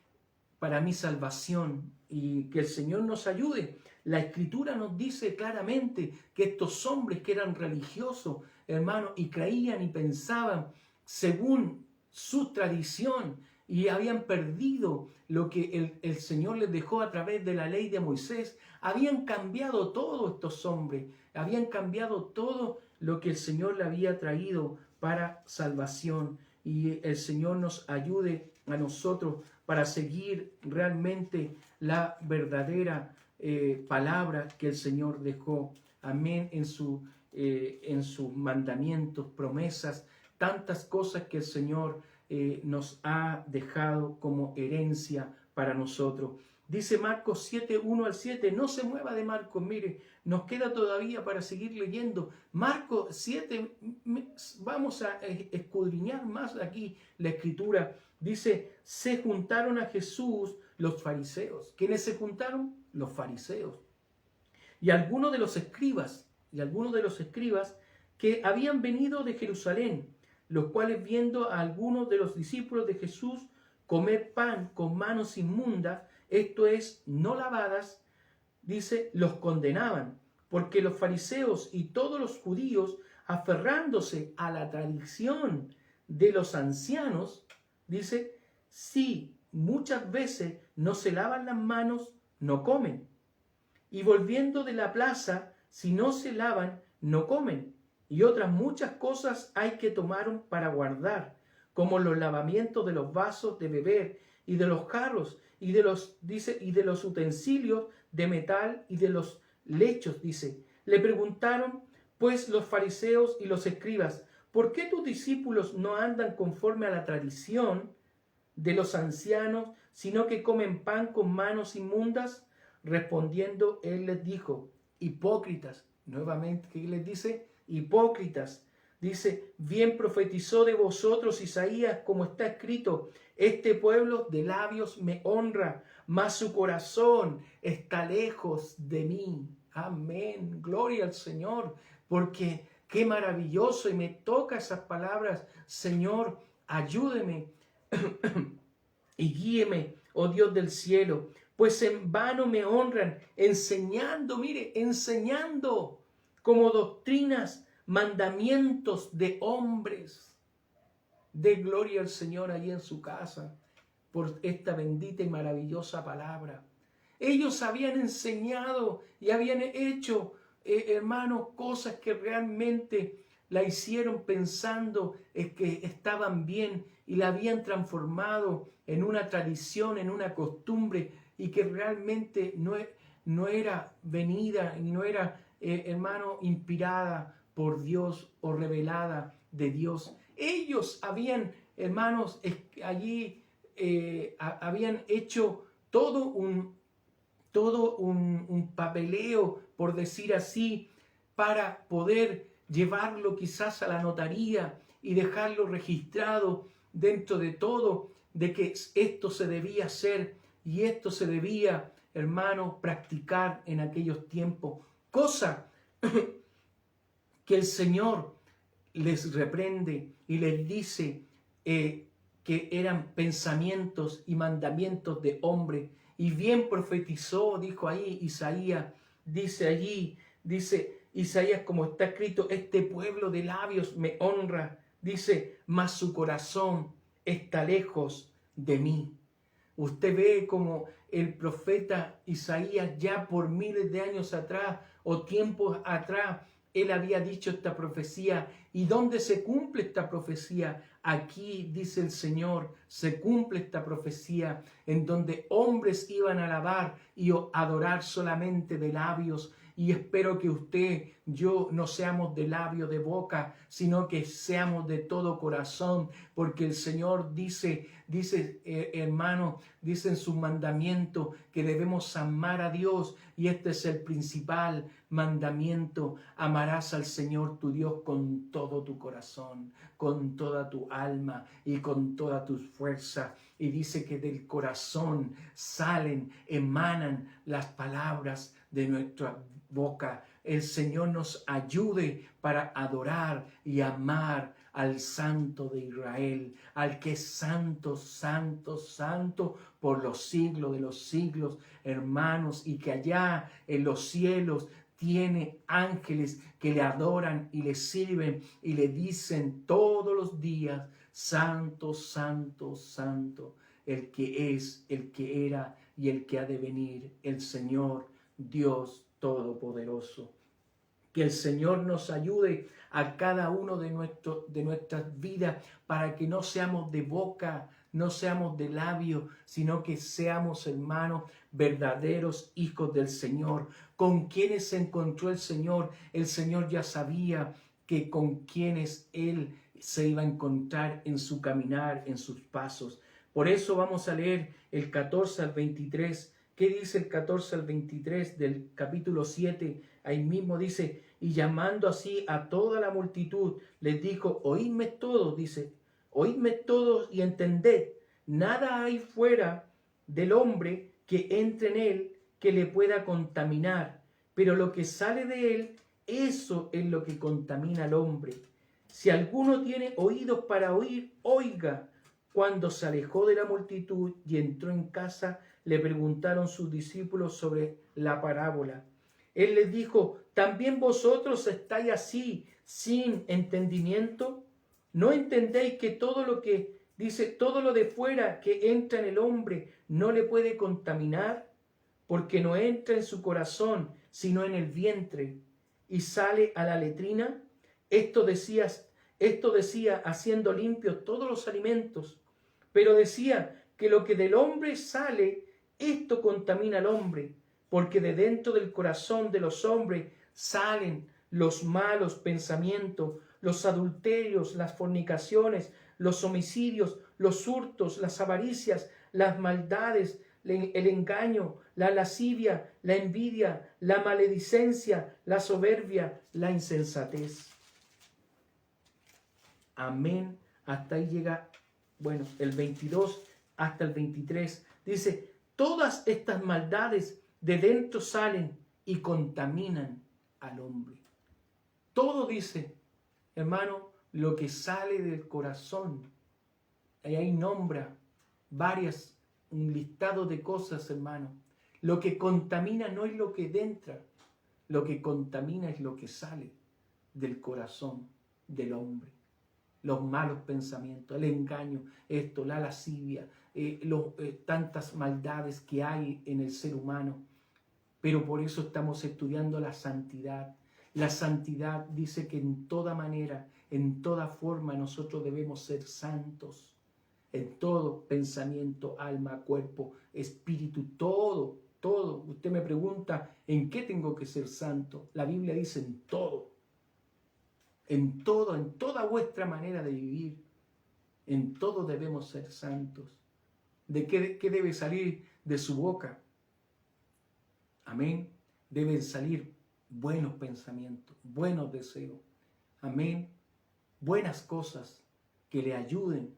para mi salvación. y que el Señor nos ayude. La Escritura nos dice claramente que estos hombres que eran religiosos, hermanos, y creían y pensaban según su tradición y habían perdido lo que el Señor les dejó a través de la ley de Moisés, habían cambiado todos estos hombres, habían cambiado todo lo que el Señor le había traído para salvación. Y el Señor nos ayude a nosotros para seguir realmente la verdadera palabra que el Señor dejó. Amén. En sus mandamientos, promesas, tantas cosas que el Señor nos ha dejado como herencia para nosotros. Dice Marcos 7, 1 al 7, no se mueva de Marcos, mire, nos queda todavía para seguir leyendo. Marcos 7, vamos a escudriñar más aquí la Escritura. Dice, se juntaron a Jesús los fariseos. ¿Quiénes se juntaron? Los fariseos. Y algunos de los escribas, que habían venido de Jerusalén, los cuales viendo a algunos de los discípulos de Jesús comer pan con manos inmundas, esto es, no lavadas, dice, los condenaban, porque los fariseos y todos los judíos, aferrándose a la tradición de los ancianos, dice, si muchas veces no se lavan las manos, no comen. Y volviendo de la plaza, si no se lavan, no comen. Y otras muchas cosas hay que tomar para guardar, como los lavamientos de los vasos de beber y de los jarros y de los utensilios de metal y de los lechos, dice. Le preguntaron, pues, los fariseos y los escribas, ¿por qué tus discípulos no andan conforme a la tradición de los ancianos, sino que comen pan con manos inmundas? Respondiendo, él les dijo, hipócritas. Nuevamente, ¿qué les dice? Hipócritas. Dice, bien profetizó de vosotros Isaías, como está escrito, este pueblo de labios me honra, mas su corazón está lejos de mí. Amén. Gloria al Señor, porque qué maravilloso, y me toca esas palabras. Señor, ayúdeme y guíeme, oh Dios del cielo, pues en vano me honran, enseñando, mire, enseñando como doctrinas, mandamientos de hombres. De gloria al Señor ahí en su casa por esta bendita y maravillosa palabra. Ellos habían enseñado y habían hecho, hermanos, cosas que realmente la hicieron pensando que estaban bien y la habían transformado en una tradición, en una costumbre, y que realmente no era venida y no era, hermano, inspirada por Dios o revelada de Dios. Ellos habían, hermanos, allí habían hecho todo un papeleo, por decir así, para poder llevarlo quizás a la notaría y dejarlo registrado dentro de todo, de que esto se debía hacer y esto se debía, hermano, practicar en aquellos tiempos. Cosa que el Señor les reprende y les dice que eran pensamientos y mandamientos de hombre. Y bien profetizó, dijo ahí Isaías, dice Isaías, como está escrito, este pueblo de labios me honra, dice, mas su corazón está lejos de mí. Usted ve como el profeta Isaías ya por miles de años atrás o tiempos atrás, él había dicho esta profecía. ¿Y dónde se cumple esta profecía? Aquí, dice el Señor, se cumple esta profecía en donde hombres iban a alabar y adorar solamente de labios. Y espero que usted, yo, no seamos de labio, de boca, sino que seamos de todo corazón, porque el Señor dice, hermano, dice en su mandamiento que debemos amar a Dios, y este es el principal mandamiento: amarás al Señor tu Dios con todo tu corazón, con toda tu alma y con toda tu fuerza. Y dice que del corazón emanan las palabras de nuestra boca. El Señor nos ayude para adorar y amar al Santo de Israel, al que es santo, santo, santo por los siglos de los siglos, hermanos, y que allá en los cielos tiene ángeles que le adoran y le sirven y le dicen todos los días, santo, santo, santo, el que es, el que era y el que ha de venir, el Señor Dios Todopoderoso. Que el Señor nos ayude a cada uno de nuestras vidas para que no seamos de boca, no seamos de labios, sino que seamos, hermanos, verdaderos hijos del Señor. ¿Con quienes se encontró el Señor? El Señor ya sabía que con quienes Él se iba a encontrar en su caminar, en sus pasos. Por eso vamos a leer el 14 al 23. ¿Qué dice el 14 al 23 del capítulo 7? Ahí mismo dice, y llamando así a toda la multitud, les dijo, oídme todos, dice, oídme todos y entended, nada hay fuera del hombre que entre en él que le pueda contaminar, pero lo que sale de él, eso es lo que contamina al hombre. Si alguno tiene oídos para oír, oiga. Cuando se alejó de la multitud y entró en casa, le preguntaron sus discípulos sobre la parábola. Él les dijo, ¿también vosotros estáis así, sin entendimiento? ¿No entendéis que todo lo que dice, todo lo de fuera que entra en el hombre no le puede contaminar? Porque no entra en su corazón, sino en el vientre, y sale a la letrina. Esto decía haciendo limpios todos los alimentos, pero decía que lo que del hombre sale, esto contamina al hombre, porque de dentro del corazón de los hombres salen los malos pensamientos, los adulterios, las fornicaciones, los homicidios, los hurtos, las avaricias, las maldades, el engaño, la lascivia, la envidia, la maledicencia, la soberbia, la insensatez. Amén. Hasta ahí llega, bueno, el 22 hasta el 23. Dice, todas estas maldades de dentro salen y contaminan al hombre. Todo dice, hermano, lo que sale del corazón. Y ahí nombra un listado de cosas, hermano. Lo que contamina no es lo que entra, lo que contamina es lo que sale del corazón del hombre. Los malos pensamientos, el engaño, la lascivia, tantas maldades que hay en el ser humano. Pero por eso estamos estudiando la santidad. La santidad dice que en toda manera, en toda forma, nosotros debemos ser santos. En todo pensamiento, alma, cuerpo, espíritu, todo. Usted me pregunta, ¿en qué tengo que ser santo? La Biblia dice en todo. En todo, en toda vuestra manera de vivir, en todo debemos ser santos. ¿De qué debe salir de su boca? Amén. Deben salir buenos pensamientos, buenos deseos. Amén. Buenas cosas que le ayuden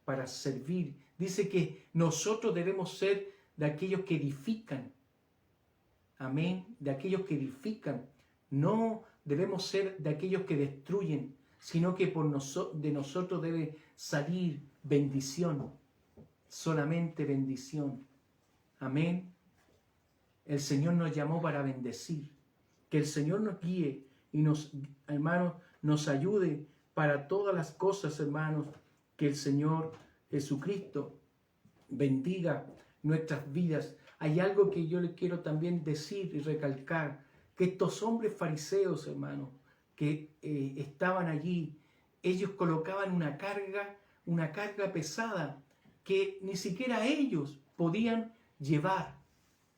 para servir. Dice que nosotros debemos ser de aquellos que edifican. Amén. De aquellos que edifican. No debemos ser de aquellos que destruyen, sino que de nosotros debe salir bendición, solamente bendición. Amén. El Señor nos llamó para bendecir. Que el Señor nos guíe y hermanos, nos ayude para todas las cosas, hermanos. Que el Señor Jesucristo bendiga nuestras vidas. Hay algo que yo les quiero también decir y recalcar, que estos hombres fariseos, hermanos, que estaban allí, ellos colocaban una carga pesada que ni siquiera ellos podían llevar,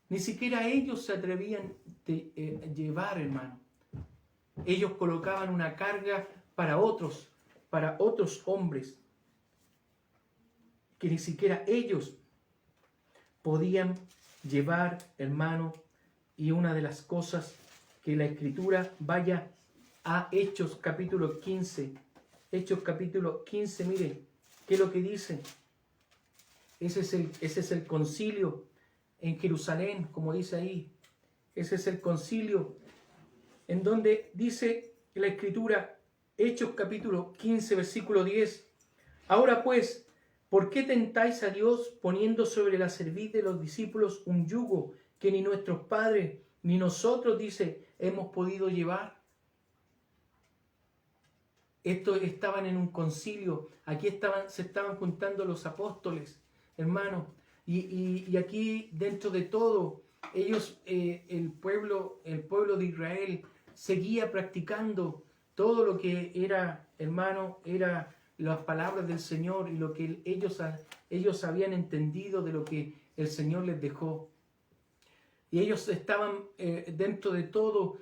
ni siquiera ellos se atrevían a llevar, hermano. Ellos colocaban una carga para otros hombres, que ni siquiera ellos podían llevar, hermano. Y una de las cosas que la Escritura vaya a Hechos capítulo 15. Hechos capítulo 15, mire, ¿qué es lo que dice? Ese es el concilio en Jerusalén, como dice ahí. Ese es el concilio en donde dice la Escritura, Hechos capítulo 15, versículo 10. Ahora pues, ¿por qué tentáis a Dios poniendo sobre la cerviz de los discípulos un yugo que ni nuestros padres ni nosotros, dice, hemos podido llevar? Estos estaban en un concilio, aquí se estaban juntando los apóstoles, hermanos, y aquí dentro de todo, ellos, el pueblo de Israel, seguía practicando todo lo que era, hermano, era las palabras del Señor y lo que ellos habían entendido de lo que el Señor les dejó. Y ellos estaban dentro de todo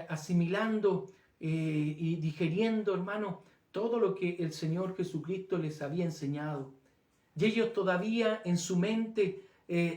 asimilando y digeriendo, hermano, todo lo que el Señor Jesucristo les había enseñado. Y ellos todavía en su mente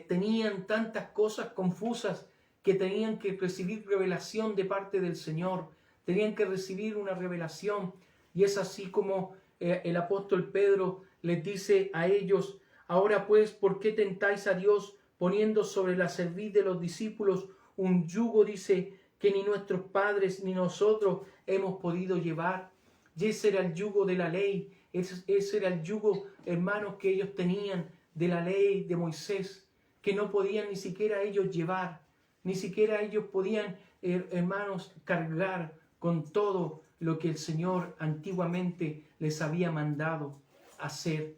tenían tantas cosas confusas que tenían que recibir revelación de parte del Señor, tenían que recibir una revelación. Y es así como el apóstol Pedro les dice a ellos: ahora pues, ¿por qué tentáis a Dios poniendo sobre la cerviz de los discípulos un yugo, dice, que ni nuestros padres ni nosotros hemos podido llevar? Y ese era el yugo de la ley, ese era el yugo, hermanos, que ellos tenían de la ley de Moisés, que no podían ni siquiera ellos llevar, ni siquiera ellos podían, hermanos, cargar con todo lo que el Señor antiguamente les había mandado hacer.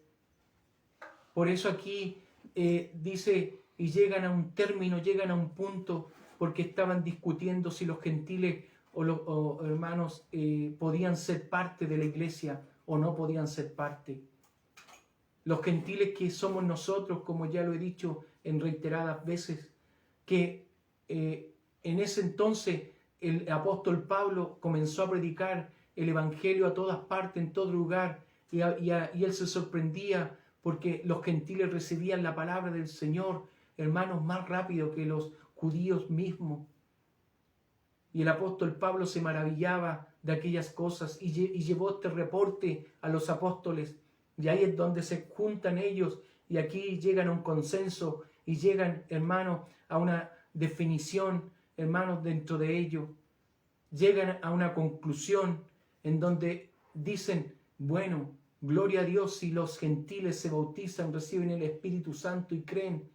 Por eso aquí dice, y llegan a un término, llegan a un punto, porque estaban discutiendo si los gentiles o hermanos podían ser parte de la iglesia o no podían ser parte. Los gentiles que somos nosotros, como ya lo he dicho en reiteradas veces, que en ese entonces el apóstol Pablo comenzó a predicar el evangelio a todas partes, en todo lugar, y él se sorprendía porque los gentiles recibían la palabra del Señor, hermanos, más rápido que los judíos mismos. Y el apóstol Pablo se maravillaba de aquellas cosas y llevó este reporte a los apóstoles. Y ahí es donde se juntan ellos y aquí llegan a un consenso y llegan, hermanos, a una definición, hermanos, dentro de ello. Llegan a una conclusión en donde dicen, bueno, gloria a Dios si los gentiles se bautizan, reciben el Espíritu Santo y creen.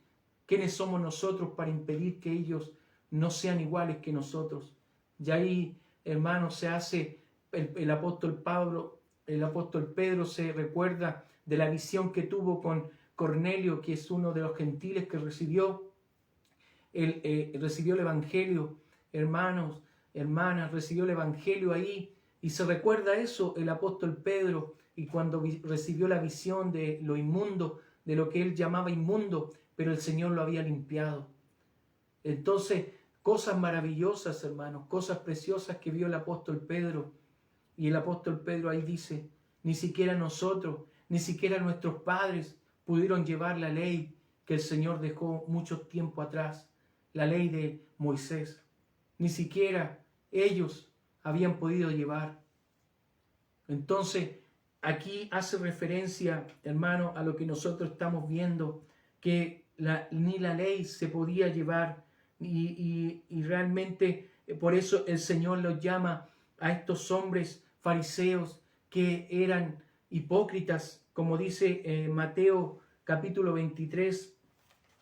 ¿Quiénes somos nosotros para impedir que ellos no sean iguales que nosotros? Y ahí, hermanos, se hace el apóstol Pedro se recuerda de la visión que tuvo con Cornelio, que es uno de los gentiles que recibió el Evangelio, hermanos, hermanas, recibió el Evangelio ahí, y se recuerda eso el apóstol Pedro, y cuando recibió la visión de lo inmundo, de lo que él llamaba inmundo, pero el Señor lo había limpiado. Entonces, cosas maravillosas, hermanos, cosas preciosas que vio el apóstol Pedro, y el apóstol Pedro ahí dice, ni siquiera nosotros, ni siquiera nuestros padres pudieron llevar la ley que el Señor dejó mucho tiempo atrás, la ley de Moisés. Ni siquiera ellos habían podido llevar. Entonces, aquí hace referencia, hermano, a lo que nosotros estamos viendo, que ni la ley se podía llevar, y realmente por eso el Señor los llama a estos hombres fariseos que eran hipócritas, como dice Mateo capítulo 23.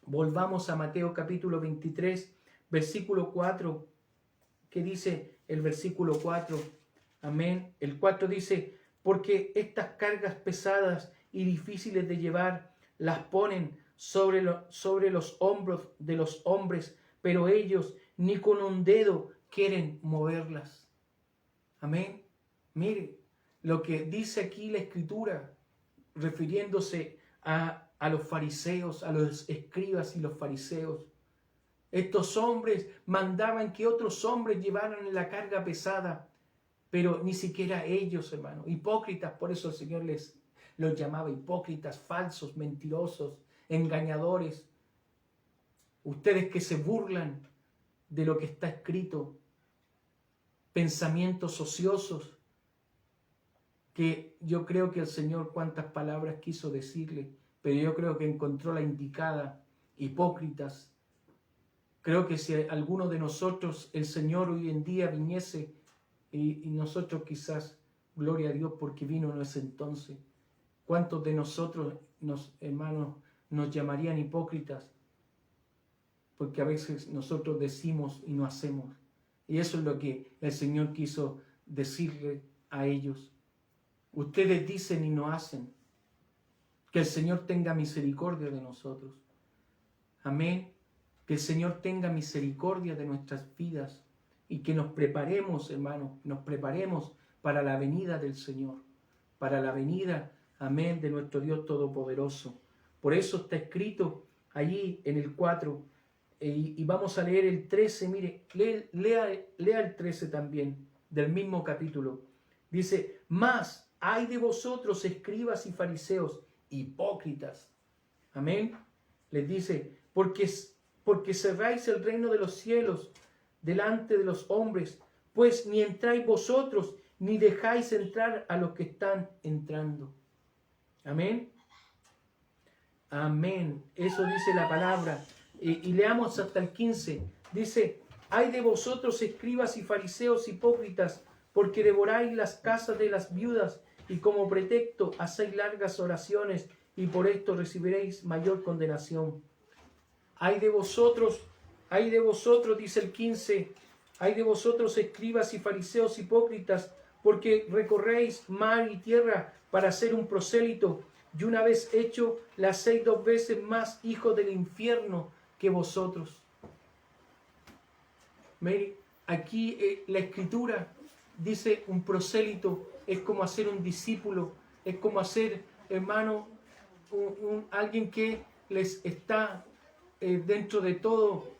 Volvamos a Mateo capítulo 23, versículo 4, que dice el versículo 4, amén. El 4 dice, porque estas cargas pesadas y difíciles de llevar las ponen sobre los hombros de los hombres, pero ellos ni con un dedo quieren moverlas. Amén. Mire lo que dice aquí la Escritura, refiriéndose a los fariseos, a los escribas y los fariseos. Estos hombres mandaban que otros hombres llevaran la carga pesada, pero ni siquiera ellos, hermano. Hipócritas, por eso el Señor los llamaba hipócritas, falsos, mentirosos, engañadores. Ustedes que se burlan de lo que está escrito, pensamientos ociosos, que yo creo que el Señor cuántas palabras quiso decirle, pero yo creo que encontró la indicada, hipócritas. Creo que si alguno de nosotros, el Señor hoy en día viniese y nosotros quizás Gloria a Dios porque vino en ese entonces. ¿Cuántos de nosotros, hermanos, nos llamarían hipócritas? Porque a veces nosotros decimos y no hacemos. Y eso es lo que el Señor quiso decirle a ellos. Ustedes dicen y no hacen. Que el Señor tenga misericordia de nosotros. Amén. Que el Señor tenga misericordia de nuestras vidas y que nos preparemos, hermanos, nos preparemos para la venida del Señor, para la venida, amén, de nuestro Dios Todopoderoso. Por eso está escrito allí en el 4, y vamos a leer el 13, mire, lea el 13 también, del mismo capítulo. Dice, mas hay de vosotros, escribas y fariseos, hipócritas. Amén. Les dice, porque cerráis el reino de los cielos delante de los hombres, pues ni entráis vosotros, ni dejáis entrar a los que están entrando. Amén. Amén. Eso dice la palabra. Y leamos hasta el 15. Dice, ay de vosotros, escribas y fariseos hipócritas, porque devoráis las casas de las viudas, y como pretexto hacéis largas oraciones, y por esto recibiréis mayor condenación. Ay de vosotros, dice el 15, ay de vosotros, escribas y fariseos hipócritas, porque recorréis mar y tierra para ser un prosélito, y una vez hecho, le hacéis 2 veces más hijos del infierno que vosotros. Mire, aquí la Escritura dice un prosélito es como hacer un discípulo, es como hacer, hermano, alguien que les está dentro de todo,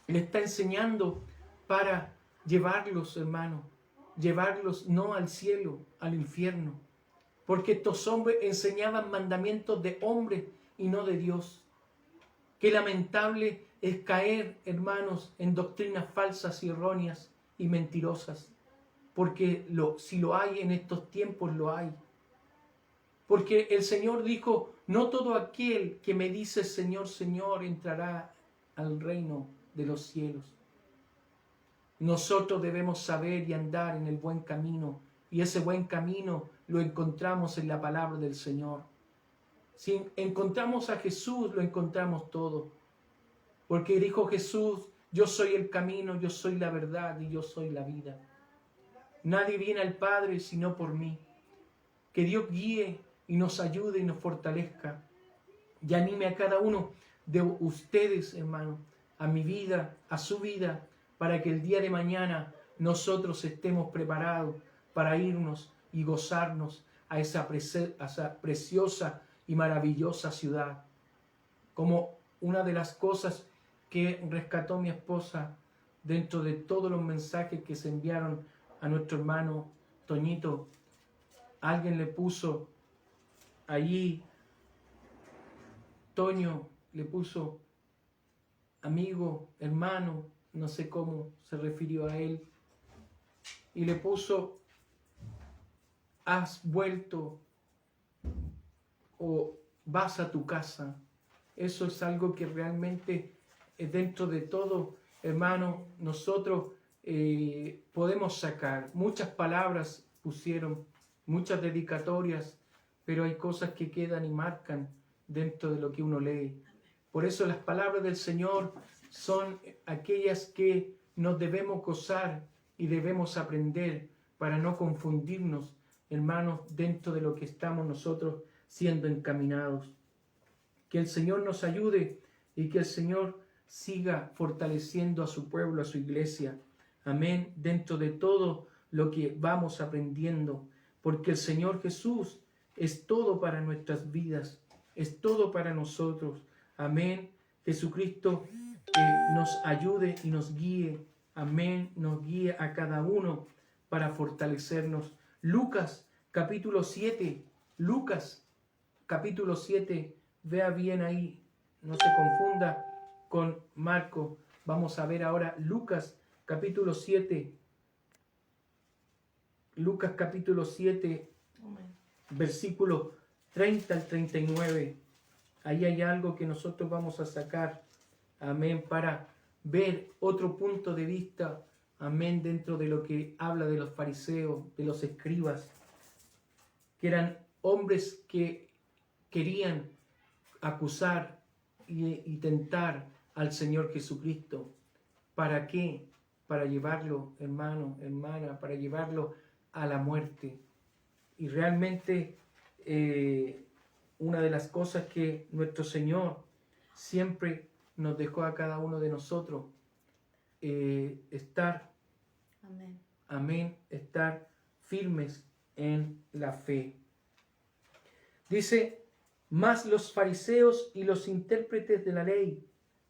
le está enseñando para llevarlos, hermano, llevarlos no al cielo, al infierno. Porque estos hombres enseñaban mandamientos de hombres y no de Dios. Qué lamentable es caer, hermanos, en doctrinas falsas y erróneas y mentirosas. Porque si lo hay en estos tiempos, lo hay. Porque el Señor dijo, no todo aquel que me dice Señor, Señor, entrará al reino de los cielos. Nosotros debemos saber y andar en el buen camino. Y ese buen camino lo encontramos en la palabra del Señor. Si encontramos a Jesús, lo encontramos todo. Porque dijo Jesús, yo soy el camino, yo soy la verdad y yo soy la vida. Nadie viene al Padre sino por mí. Que Dios guíe y nos ayude y nos fortalezca. Y anime a cada uno de ustedes, hermano, a mi vida, a su vida, para que el día de mañana nosotros estemos preparados para irnos y gozarnos a esa preciosa y maravillosa ciudad. Como una de las cosas que rescató mi esposa dentro de todos los mensajes que se enviaron a nuestro hermano Toñito, alguien le puso allí, Toño le puso amigo, hermano, no sé cómo se refirió a él, y le puso has vuelto o vas a tu casa. Eso es algo que realmente dentro de todo, hermano, nosotros podemos sacar. Muchas palabras pusieron, muchas dedicatorias, pero hay cosas que quedan y marcan dentro de lo que uno lee. Por eso las palabras del Señor son aquellas que nos debemos gozar y debemos aprender para no confundirnos, hermanos, dentro de lo que estamos nosotros siendo encaminados. Que el Señor nos ayude y que el Señor siga fortaleciendo a su pueblo, a su iglesia. Amén. Dentro de todo lo que vamos aprendiendo. Porque el Señor Jesús es todo para nuestras vidas. Es todo para nosotros. Amén. Jesucristo nos ayude y nos guíe. Amén. Nos guíe a cada uno para fortalecernos. Lucas capítulo 7. Lucas capítulo 7. Vea bien ahí. No se confunda con Marco. Vamos a ver ahora Lucas capítulo 7. Lucas capítulo 7. Amén. Versículo 30 al 39. Ahí hay algo que nosotros vamos a sacar. Amén. Para ver otro punto de vista. Amén. Dentro de lo que habla de los fariseos, de los escribas. que eran hombres que querían acusar y tentar al Señor Jesucristo. ¿Para qué? Para llevarlo, hermano, hermana, para llevarlo a la muerte. Y realmente una de las cosas que nuestro Señor siempre nos dejó a cada uno de nosotros, estar, amén, estar firmes en la fe. Dice, mas los fariseos y los intérpretes de la ley,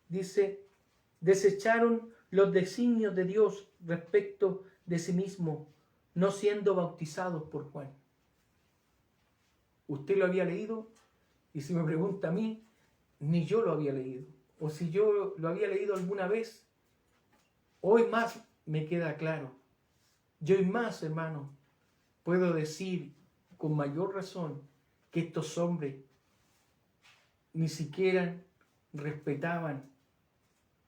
dice, desecharon los designios de Dios respecto de sí mismo, no siendo bautizados por Juan. ¿Usted lo había leído? Y si me pregunta a mí, ni yo lo había leído. O si yo lo había leído alguna vez, hoy más me queda claro. Yo y más, hermano, puedo decir con mayor razón que estos hombres ni siquiera respetaban,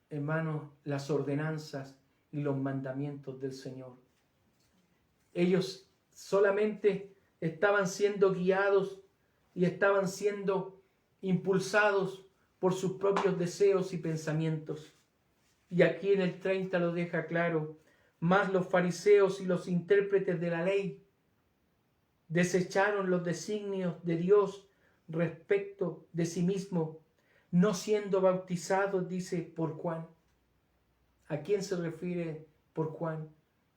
hermanos, las ordenanzas y los mandamientos del Señor. Ellos solamente estaban siendo guiados y estaban siendo impulsados por sus propios deseos y pensamientos. Y aquí en el 30 lo deja claro, mas los fariseos y los intérpretes de la ley desecharon los designios de Dios respecto de sí mismo, no siendo bautizados, dice, por Juan. ¿A quién se refiere por Juan?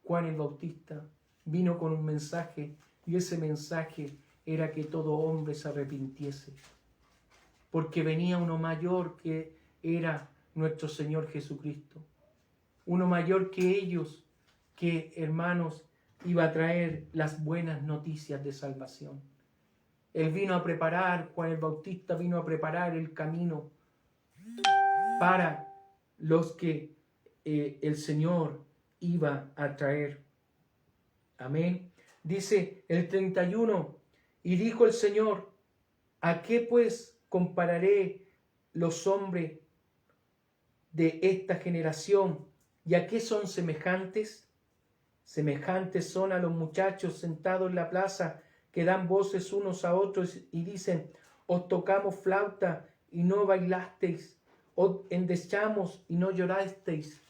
Juan el Bautista vino con un mensaje, y ese mensaje era que todo hombre se arrepintiese, porque venía uno mayor que era nuestro Señor Jesucristo, uno mayor que ellos, que, hermanos, iba a traer las buenas noticias de salvación. Él vino a preparar, Juan el Bautista vino a preparar el camino para los que el Señor iba a traer. Amén. Dice el 31, y dijo el Señor, ¿a qué pues compararé los hombres de esta generación? ¿Y a qué son semejantes? Semejantes son a los muchachos sentados en la plaza que dan voces unos a otros y dicen, os tocamos flauta y no bailasteis, os endechamos y no llorasteis.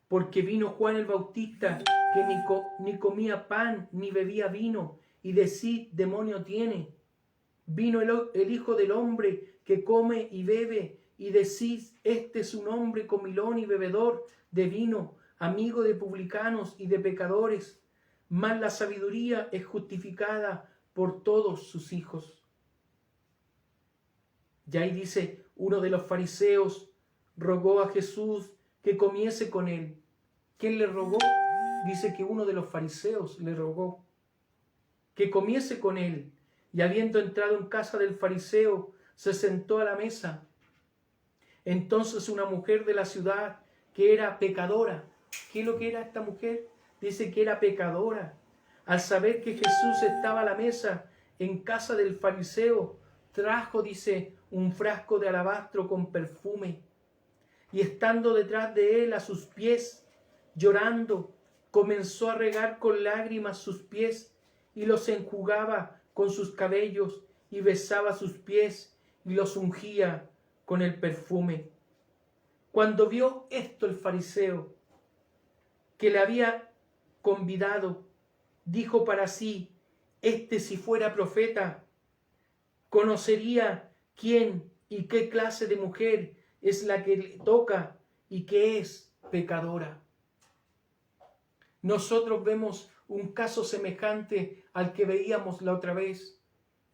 Porque vino Juan el Bautista, que ni comía pan ni bebía vino, y decid, demonio tiene. Vino el Hijo del Hombre, que come y bebe, y decís, este es un hombre comilón y bebedor de vino, amigo de publicanos y de pecadores, mas la sabiduría es justificada por todos sus hijos. Y ahí dice, uno de los fariseos rogó a Jesús que comiese con él. ¿Quién le rogó? Dice que uno de los fariseos le rogó que comiese con él. Y habiendo entrado en casa del fariseo, se sentó a la mesa. Entonces una mujer de la ciudad que era pecadora. ¿Qué es lo que era esta mujer? Dice que era pecadora. Al saber que Jesús estaba a la mesa en casa del fariseo, trajo, dice, un frasco de alabastro con perfume. Y estando detrás de él a sus pies, llorando, comenzó a regar con lágrimas sus pies y los enjugaba con sus cabellos y besaba sus pies y los ungía con el perfume. Cuando vio esto el fariseo, que le había convidado, dijo para sí, este si fuera profeta, conocería quién y qué clase de mujer es la que le toca y que es pecadora. Nosotros vemos un caso semejante al que veíamos la otra vez,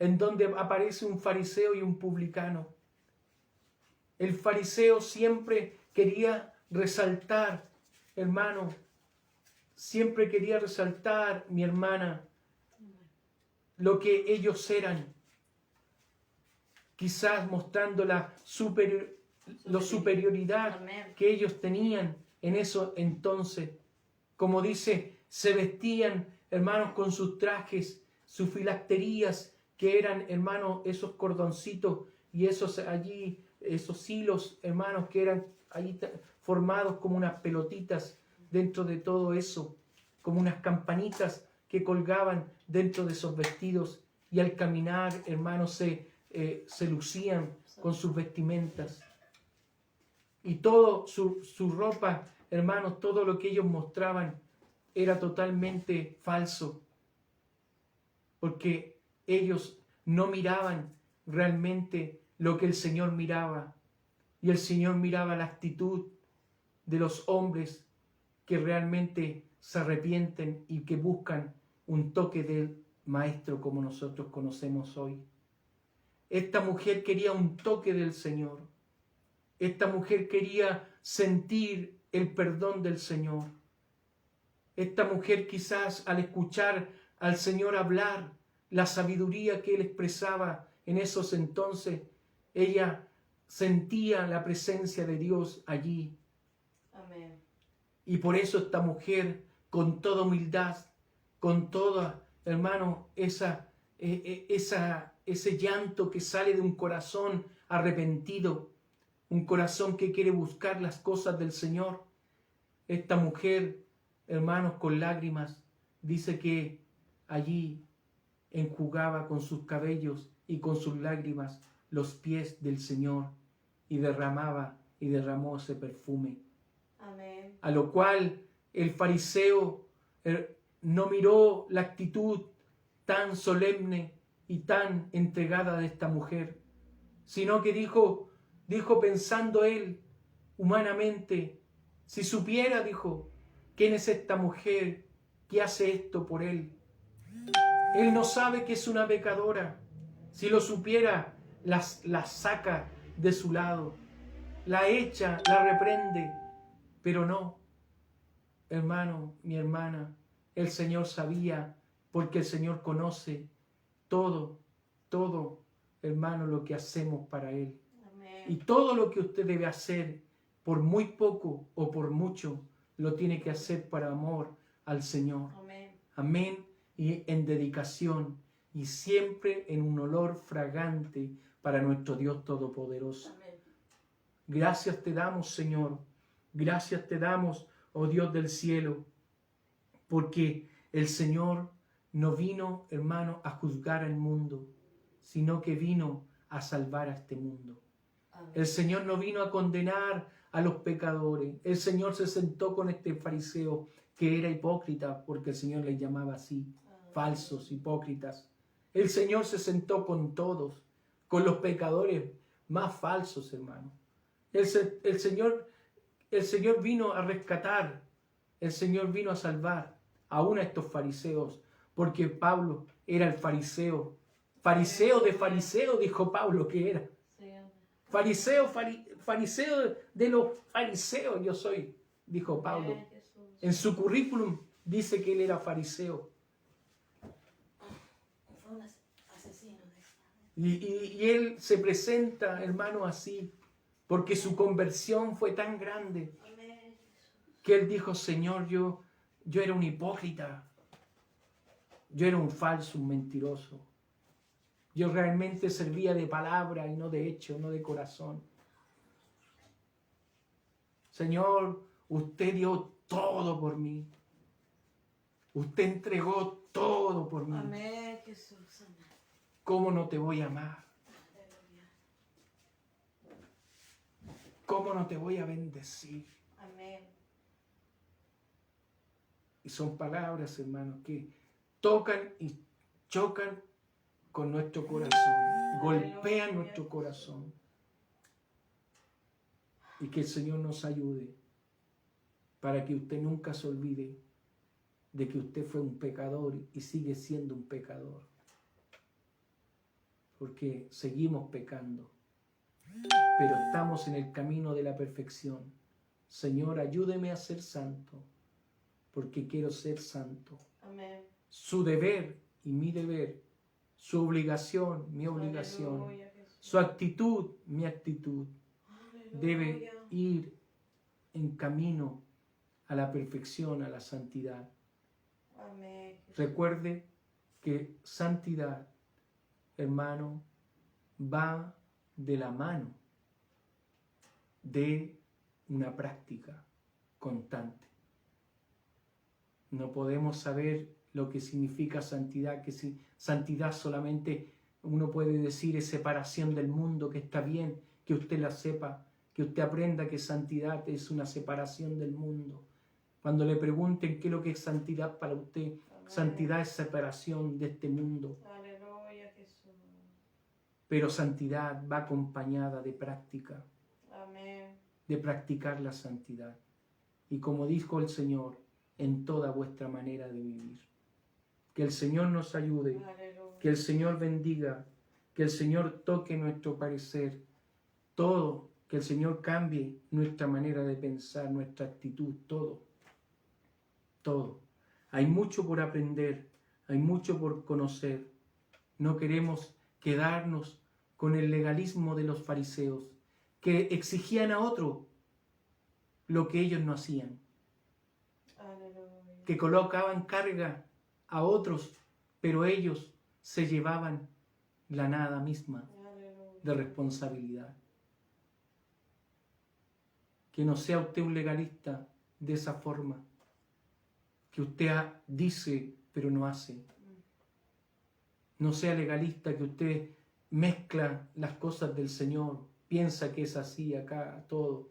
en donde aparece un fariseo y un publicano. El fariseo siempre quería resaltar, hermano, siempre quería resaltar, mi hermana, lo que ellos eran, quizás mostrando la superioridad que ellos tenían en eso entonces. Como dice, se vestían, hermanos, con sus trajes, sus filacterías, que eran, hermanos, esos cordoncitos y esos hilos, hermanos, que eran allí formados como unas pelotitas dentro de todo eso. como unas campanitas que colgaban dentro de esos vestidos, y al caminar, hermanos, se lucían con sus vestimentas. Y todo su ropa, hermanos, todo lo que ellos mostraban era totalmente falso, porque ellos no miraban realmente lo que el Señor miraba, y el Señor miraba la actitud de los hombres que realmente se arrepienten y que buscan un toque del Maestro como nosotros conocemos hoy. Esta mujer quería un toque del Señor. Esta mujer quería sentir el perdón del Señor. Esta mujer quizás al escuchar al Señor hablar, la sabiduría que Él expresaba en esos entonces, ella sentía la presencia de Dios allí. Amén. Y por eso esta mujer, con toda humildad, con toda, hermano, ese llanto que sale de un corazón arrepentido, un corazón que quiere buscar las cosas del Señor, esta mujer, hermanos, con lágrimas, dice que allí enjugaba con sus cabellos y con sus lágrimas los pies del Señor y derramó ese perfume. Amén. A lo cual el fariseo no miró la actitud tan solemne y tan entregada de esta mujer, sino que dijo pensando él humanamente, si supiera, dijo, quién es esta mujer que hace esto por él. Él no sabe que es una pecadora. Si lo supiera, la saca de su lado, la echa, la reprende, pero no. Hermano, mi hermana, el Señor sabía, porque el Señor conoce todo, hermano, lo que hacemos para Él. Amén. Y todo lo que usted debe hacer, por muy poco o por mucho, lo tiene que hacer para amor al Señor. Amén. Amén. Y en dedicación, y siempre en un olor fragante para nuestro Dios Todopoderoso. Amén. Gracias te damos, Señor. Gracias te damos, oh Dios del cielo, porque el Señor no vino, hermano, a juzgar al mundo, sino que vino a salvar a este mundo. Amén. El Señor no vino a condenar a los pecadores. El Señor se sentó con este fariseo que era hipócrita, porque el Señor les llamaba así, falsos, hipócritas. El Señor se sentó con todos, con los pecadores más falsos, hermano. El Señor vino a rescatar, el Señor vino a salvar aún a estos fariseos, porque Pablo era el fariseo. Fariseo de fariseo, dijo Pablo que era. Fariseo de los fariseos yo soy, dijo Pablo. En su currículum dice que él era fariseo. Fue un asesino. Y él se presenta, hermano, así, porque su conversión fue tan grande que él dijo, Señor, yo era un hipócrita, yo era un falso, un mentiroso. Yo realmente servía de palabra y no de hecho, no de corazón. Señor, usted dio todo por mí. Usted entregó todo por mí. Amén, Jesús. Amén. ¿Cómo no te voy a amar? ¿Cómo no te voy a bendecir? Amén. Y son palabras, hermanos, que tocan y chocan con nuestro corazón, golpean nuestro corazón. Y que el Señor nos ayude para que usted nunca se olvide de que usted fue un pecador y sigue siendo un pecador. Porque seguimos pecando, pero estamos en el camino de la perfección. Señor, ayúdeme a ser santo, porque quiero ser santo. Amén. Su deber y mi deber, su obligación, mi obligación, Aleluya, Jesús. su actitud, mi actitud, Aleluya. debe ir en camino a la perfección, a la santidad. Amén, Jesús. Recuerde que santidad, hermano, va de la mano de una práctica constante. No podemos saber lo que significa santidad, que si santidad solamente uno puede decir es separación del mundo, que está bien que usted la sepa, que usted aprenda que santidad es una separación del mundo. Cuando le pregunten qué es lo que es santidad para usted, Amén. santidad es separación de este mundo. Aleluya, Jesús. Pero santidad va acompañada de práctica, Amén. de practicar la santidad. Y como dijo el Señor, en toda vuestra manera de vivir. Que el Señor nos ayude, Aleluya. que el Señor bendiga, que el Señor toque nuestro parecer, todo, que el Señor cambie nuestra manera de pensar, nuestra actitud, todo. Todo. Hay mucho por aprender, hay mucho por conocer. No queremos quedarnos con el legalismo de los fariseos, que exigían a otro lo que ellos no hacían, Aleluya. que colocaban carga a otros, pero ellos se llevaban la nada misma Aleluya. de responsabilidad. Que no sea usted un legalista de esa forma, que usted dice pero no hace. No sea legalista, que usted mezcla las cosas del Señor, piensa que es así acá todo.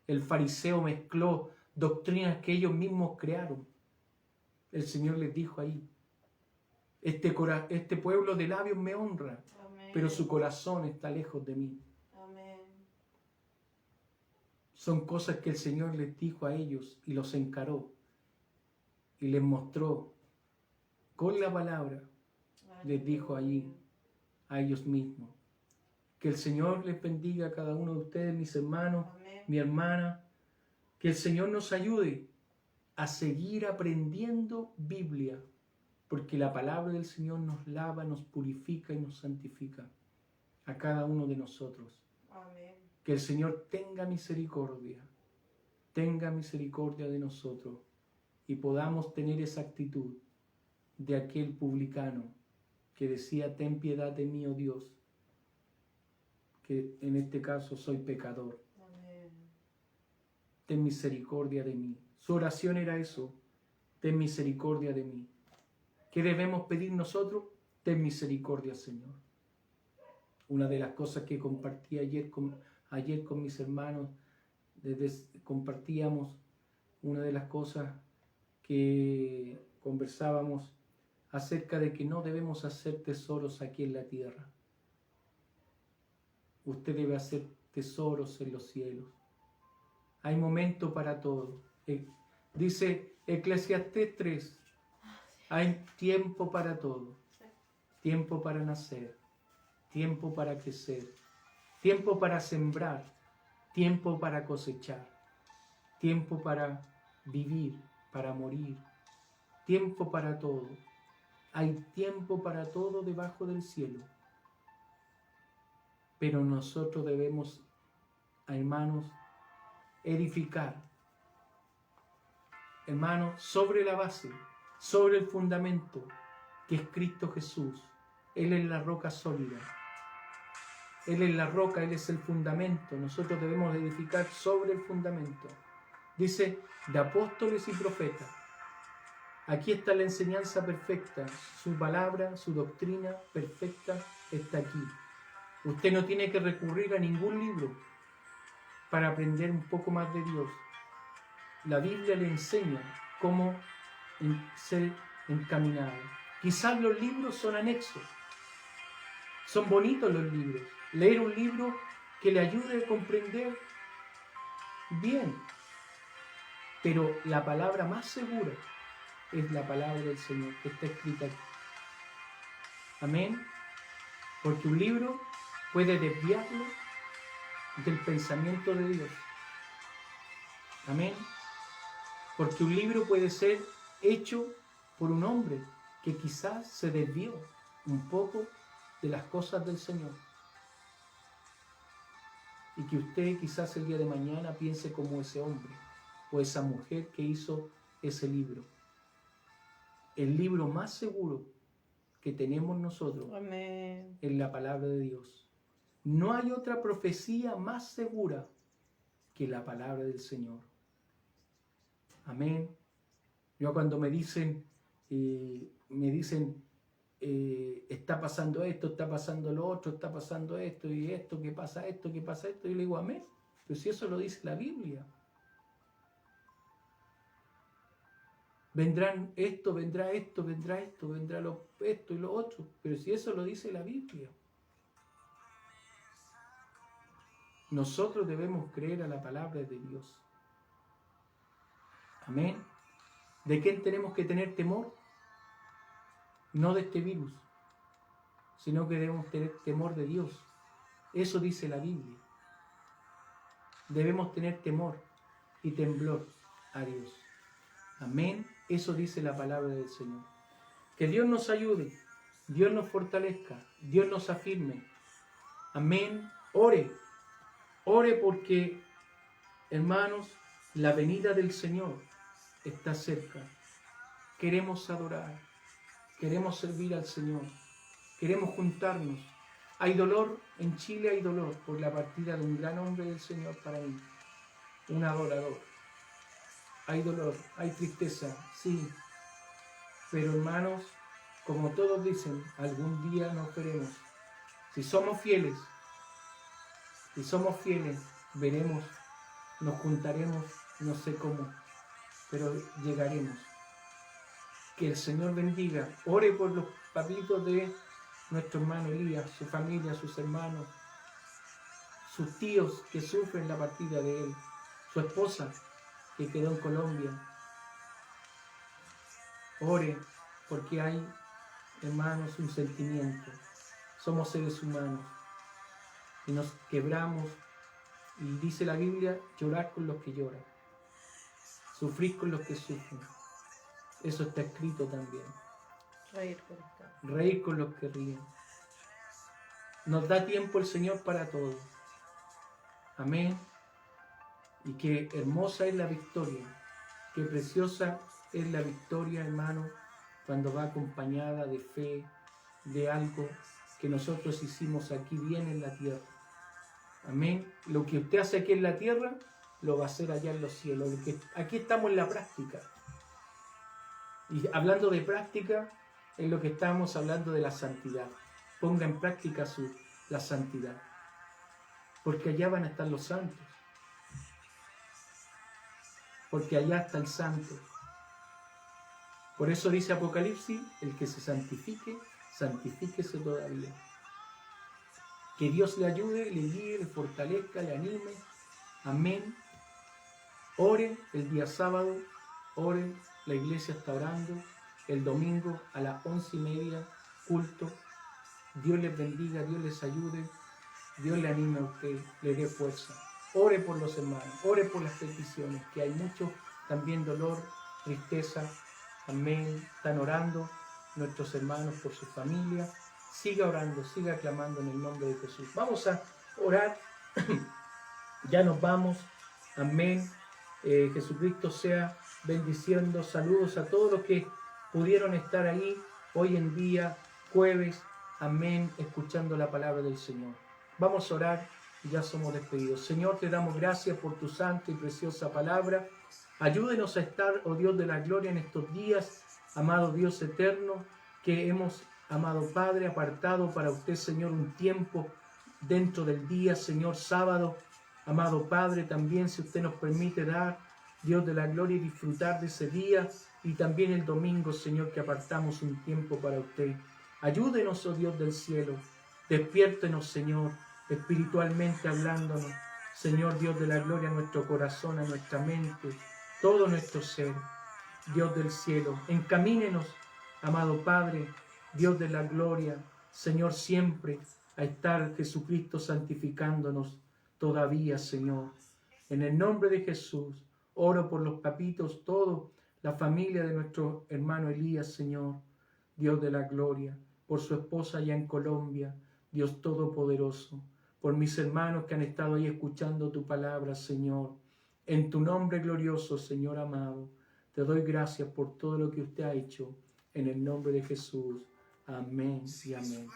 El fariseo mezcló doctrinas que ellos mismos crearon. El Señor les dijo ahí, este pueblo de labios me honra, Amén. pero su corazón está lejos de mí. Amén. Son cosas que el Señor les dijo a ellos y los encaró y les mostró con la palabra, les dijo allí a ellos mismos. Que el Señor les bendiga a cada uno de ustedes, mis hermanos, Amén. mi hermana. Que el Señor nos ayude a seguir aprendiendo Biblia, porque la palabra del Señor nos lava, nos purifica y nos santifica a cada uno de nosotros. Amén. Que el Señor tenga misericordia de nosotros y podamos tener esa actitud de aquel publicano que decía, ten piedad de mí, oh Dios, que en este caso soy pecador. Amén. Ten misericordia de mí. Su oración era eso, ten misericordia de mí. ¿Qué debemos pedir nosotros? Ten misericordia, Señor. Una de las cosas que compartí ayer con mis hermanos, compartíamos una de las cosas que conversábamos acerca de que no debemos hacer tesoros aquí en la tierra. Usted debe hacer tesoros en los cielos. Hay momento para todo. Dice Eclesiastés 3, hay tiempo para todo. Tiempo para nacer, tiempo para crecer, tiempo para sembrar, tiempo para cosechar, tiempo para vivir, para morir, tiempo para todo. Hay tiempo para todo debajo del cielo. Pero nosotros debemos, hermanos, edificar, hermanos, sobre la base, sobre el fundamento que es Cristo Jesús. Él es la roca sólida. Él es la roca, Él es el fundamento. Nosotros debemos edificar sobre el fundamento. Dice, de apóstoles y profetas. Aquí está la enseñanza perfecta. Su palabra, su doctrina perfecta está aquí. Usted no tiene que recurrir a ningún libro para aprender un poco más de Dios. La Biblia le enseña cómo ser encaminado. Quizás los libros son anexos. Son bonitos los libros. Leer un libro que le ayude a comprender bien. Pero la palabra más segura es la palabra del Señor que está escrita aquí. Amén. Porque un libro puede desviarlo del pensamiento de Dios. Amén. Porque un libro puede ser hecho por un hombre que quizás se desvió un poco de las cosas del Señor. Y que usted quizás el día de mañana piense como ese hombre o esa mujer que hizo ese libro. El libro más seguro que tenemos nosotros Amén. es la palabra de Dios. No hay otra profecía más segura que la palabra del Señor. Amén. Yo cuando me dicen, está pasando esto, está pasando lo otro, está pasando esto y esto, ¿qué pasa esto, qué pasa esto? Yo le digo amén. Pero si eso lo dice la Biblia. Vendrán esto, vendrá esto, vendrá esto, vendrá esto y lo otro. Pero si eso lo dice la Biblia. Nosotros debemos creer a la palabra de Dios. Amén. ¿De quién tenemos que tener temor? No de este virus, sino que debemos tener temor de Dios. Eso dice la Biblia. Debemos tener temor y temblor a Dios. Amén. Eso dice la palabra del Señor. Que Dios nos ayude, Dios nos fortalezca, Dios nos afirme. Amén. Ore. Ore porque, hermanos, la venida del Señor está cerca. Queremos adorar, queremos servir al Señor, queremos juntarnos. Hay dolor, en Chile hay dolor por la partida de un gran hombre del Señor para mí, un adorador. Hay dolor, hay tristeza, sí. Pero hermanos, como todos dicen, algún día nos veremos. Si somos fieles, veremos, nos juntaremos, no sé cómo, pero llegaremos. Que el Señor bendiga. Ore por los papitos de nuestro hermano Elías, su familia, sus hermanos, sus tíos que sufren la partida de él, su esposa que quedó en Colombia. Ore porque hay, hermanos, un sentimiento. Somos seres humanos y nos quebramos. Y dice la Biblia, llorar con los que lloran, sufrir con los que sufren. Eso está escrito también. Reír con los que ríen. Nos da tiempo el Señor para todo. Amén. Y qué hermosa es la victoria. Qué preciosa es la victoria, hermano, cuando va acompañada de fe, de algo que nosotros hicimos aquí bien en la tierra. Amén. Lo que usted hace aquí en la tierra, lo va a hacer allá en los cielos. Aquí estamos en la práctica. Y hablando de práctica, es lo que estamos hablando de la santidad. Ponga en práctica la santidad. Porque allá van a estar los santos. Porque allá está el santo. Por eso dice Apocalipsis, el que se santifique, santifíquese todavía. Que Dios le ayude, le guíe, le fortalezca, le anime. Amén. Ore el día sábado, ore, la iglesia está orando. El domingo a las 11:30, culto. Dios les bendiga, Dios les ayude, Dios le anime a usted, le dé fuerza. Ore por los hermanos, ore por las peticiones, que hay mucho también dolor, tristeza. Amén. Están orando nuestros hermanos por su familia. Siga orando, siga clamando en el nombre de Jesús. Vamos a orar. Ya nos vamos. Amén. Jesucristo sea bendiciendo. Saludos a todos los que pudieron estar ahí hoy en día, jueves. Amén. Escuchando la palabra del Señor. Vamos a orar y ya somos despedidos. Señor, te damos gracias por tu santa y preciosa palabra. Ayúdenos a estar, oh Dios de la gloria, en estos días, amado Dios eterno, que hemos, amado Padre, apartado para usted, Señor, un tiempo dentro del día, Señor, sábado. Amado Padre, también si usted nos permite dar, Dios de la gloria, y disfrutar de ese día, y también el domingo, Señor, que apartamos un tiempo para usted. Ayúdenos, oh Dios del cielo, despiértenos, Señor, espiritualmente hablándonos, Señor Dios de la gloria, a nuestro corazón, a nuestra mente, todo nuestro ser. Dios del cielo, encamínenos, amado Padre, Dios de la gloria, Señor, siempre a estar Jesucristo santificándonos todavía, Señor. En el nombre de Jesús, oro por los papitos, toda la familia de nuestro hermano Elías, Señor, Dios de la gloria, por su esposa allá en Colombia, Dios todopoderoso, por mis hermanos que han estado ahí escuchando tu palabra, Señor. En tu nombre glorioso, Señor amado, te doy gracias por todo lo que usted ha hecho, en el nombre de Jesús. Amén y amén.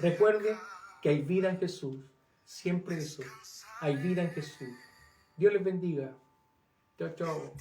Recuerde que hay vida en Jesús, siempre eso, hay vida en Jesús. Dios les bendiga. Chao, chao.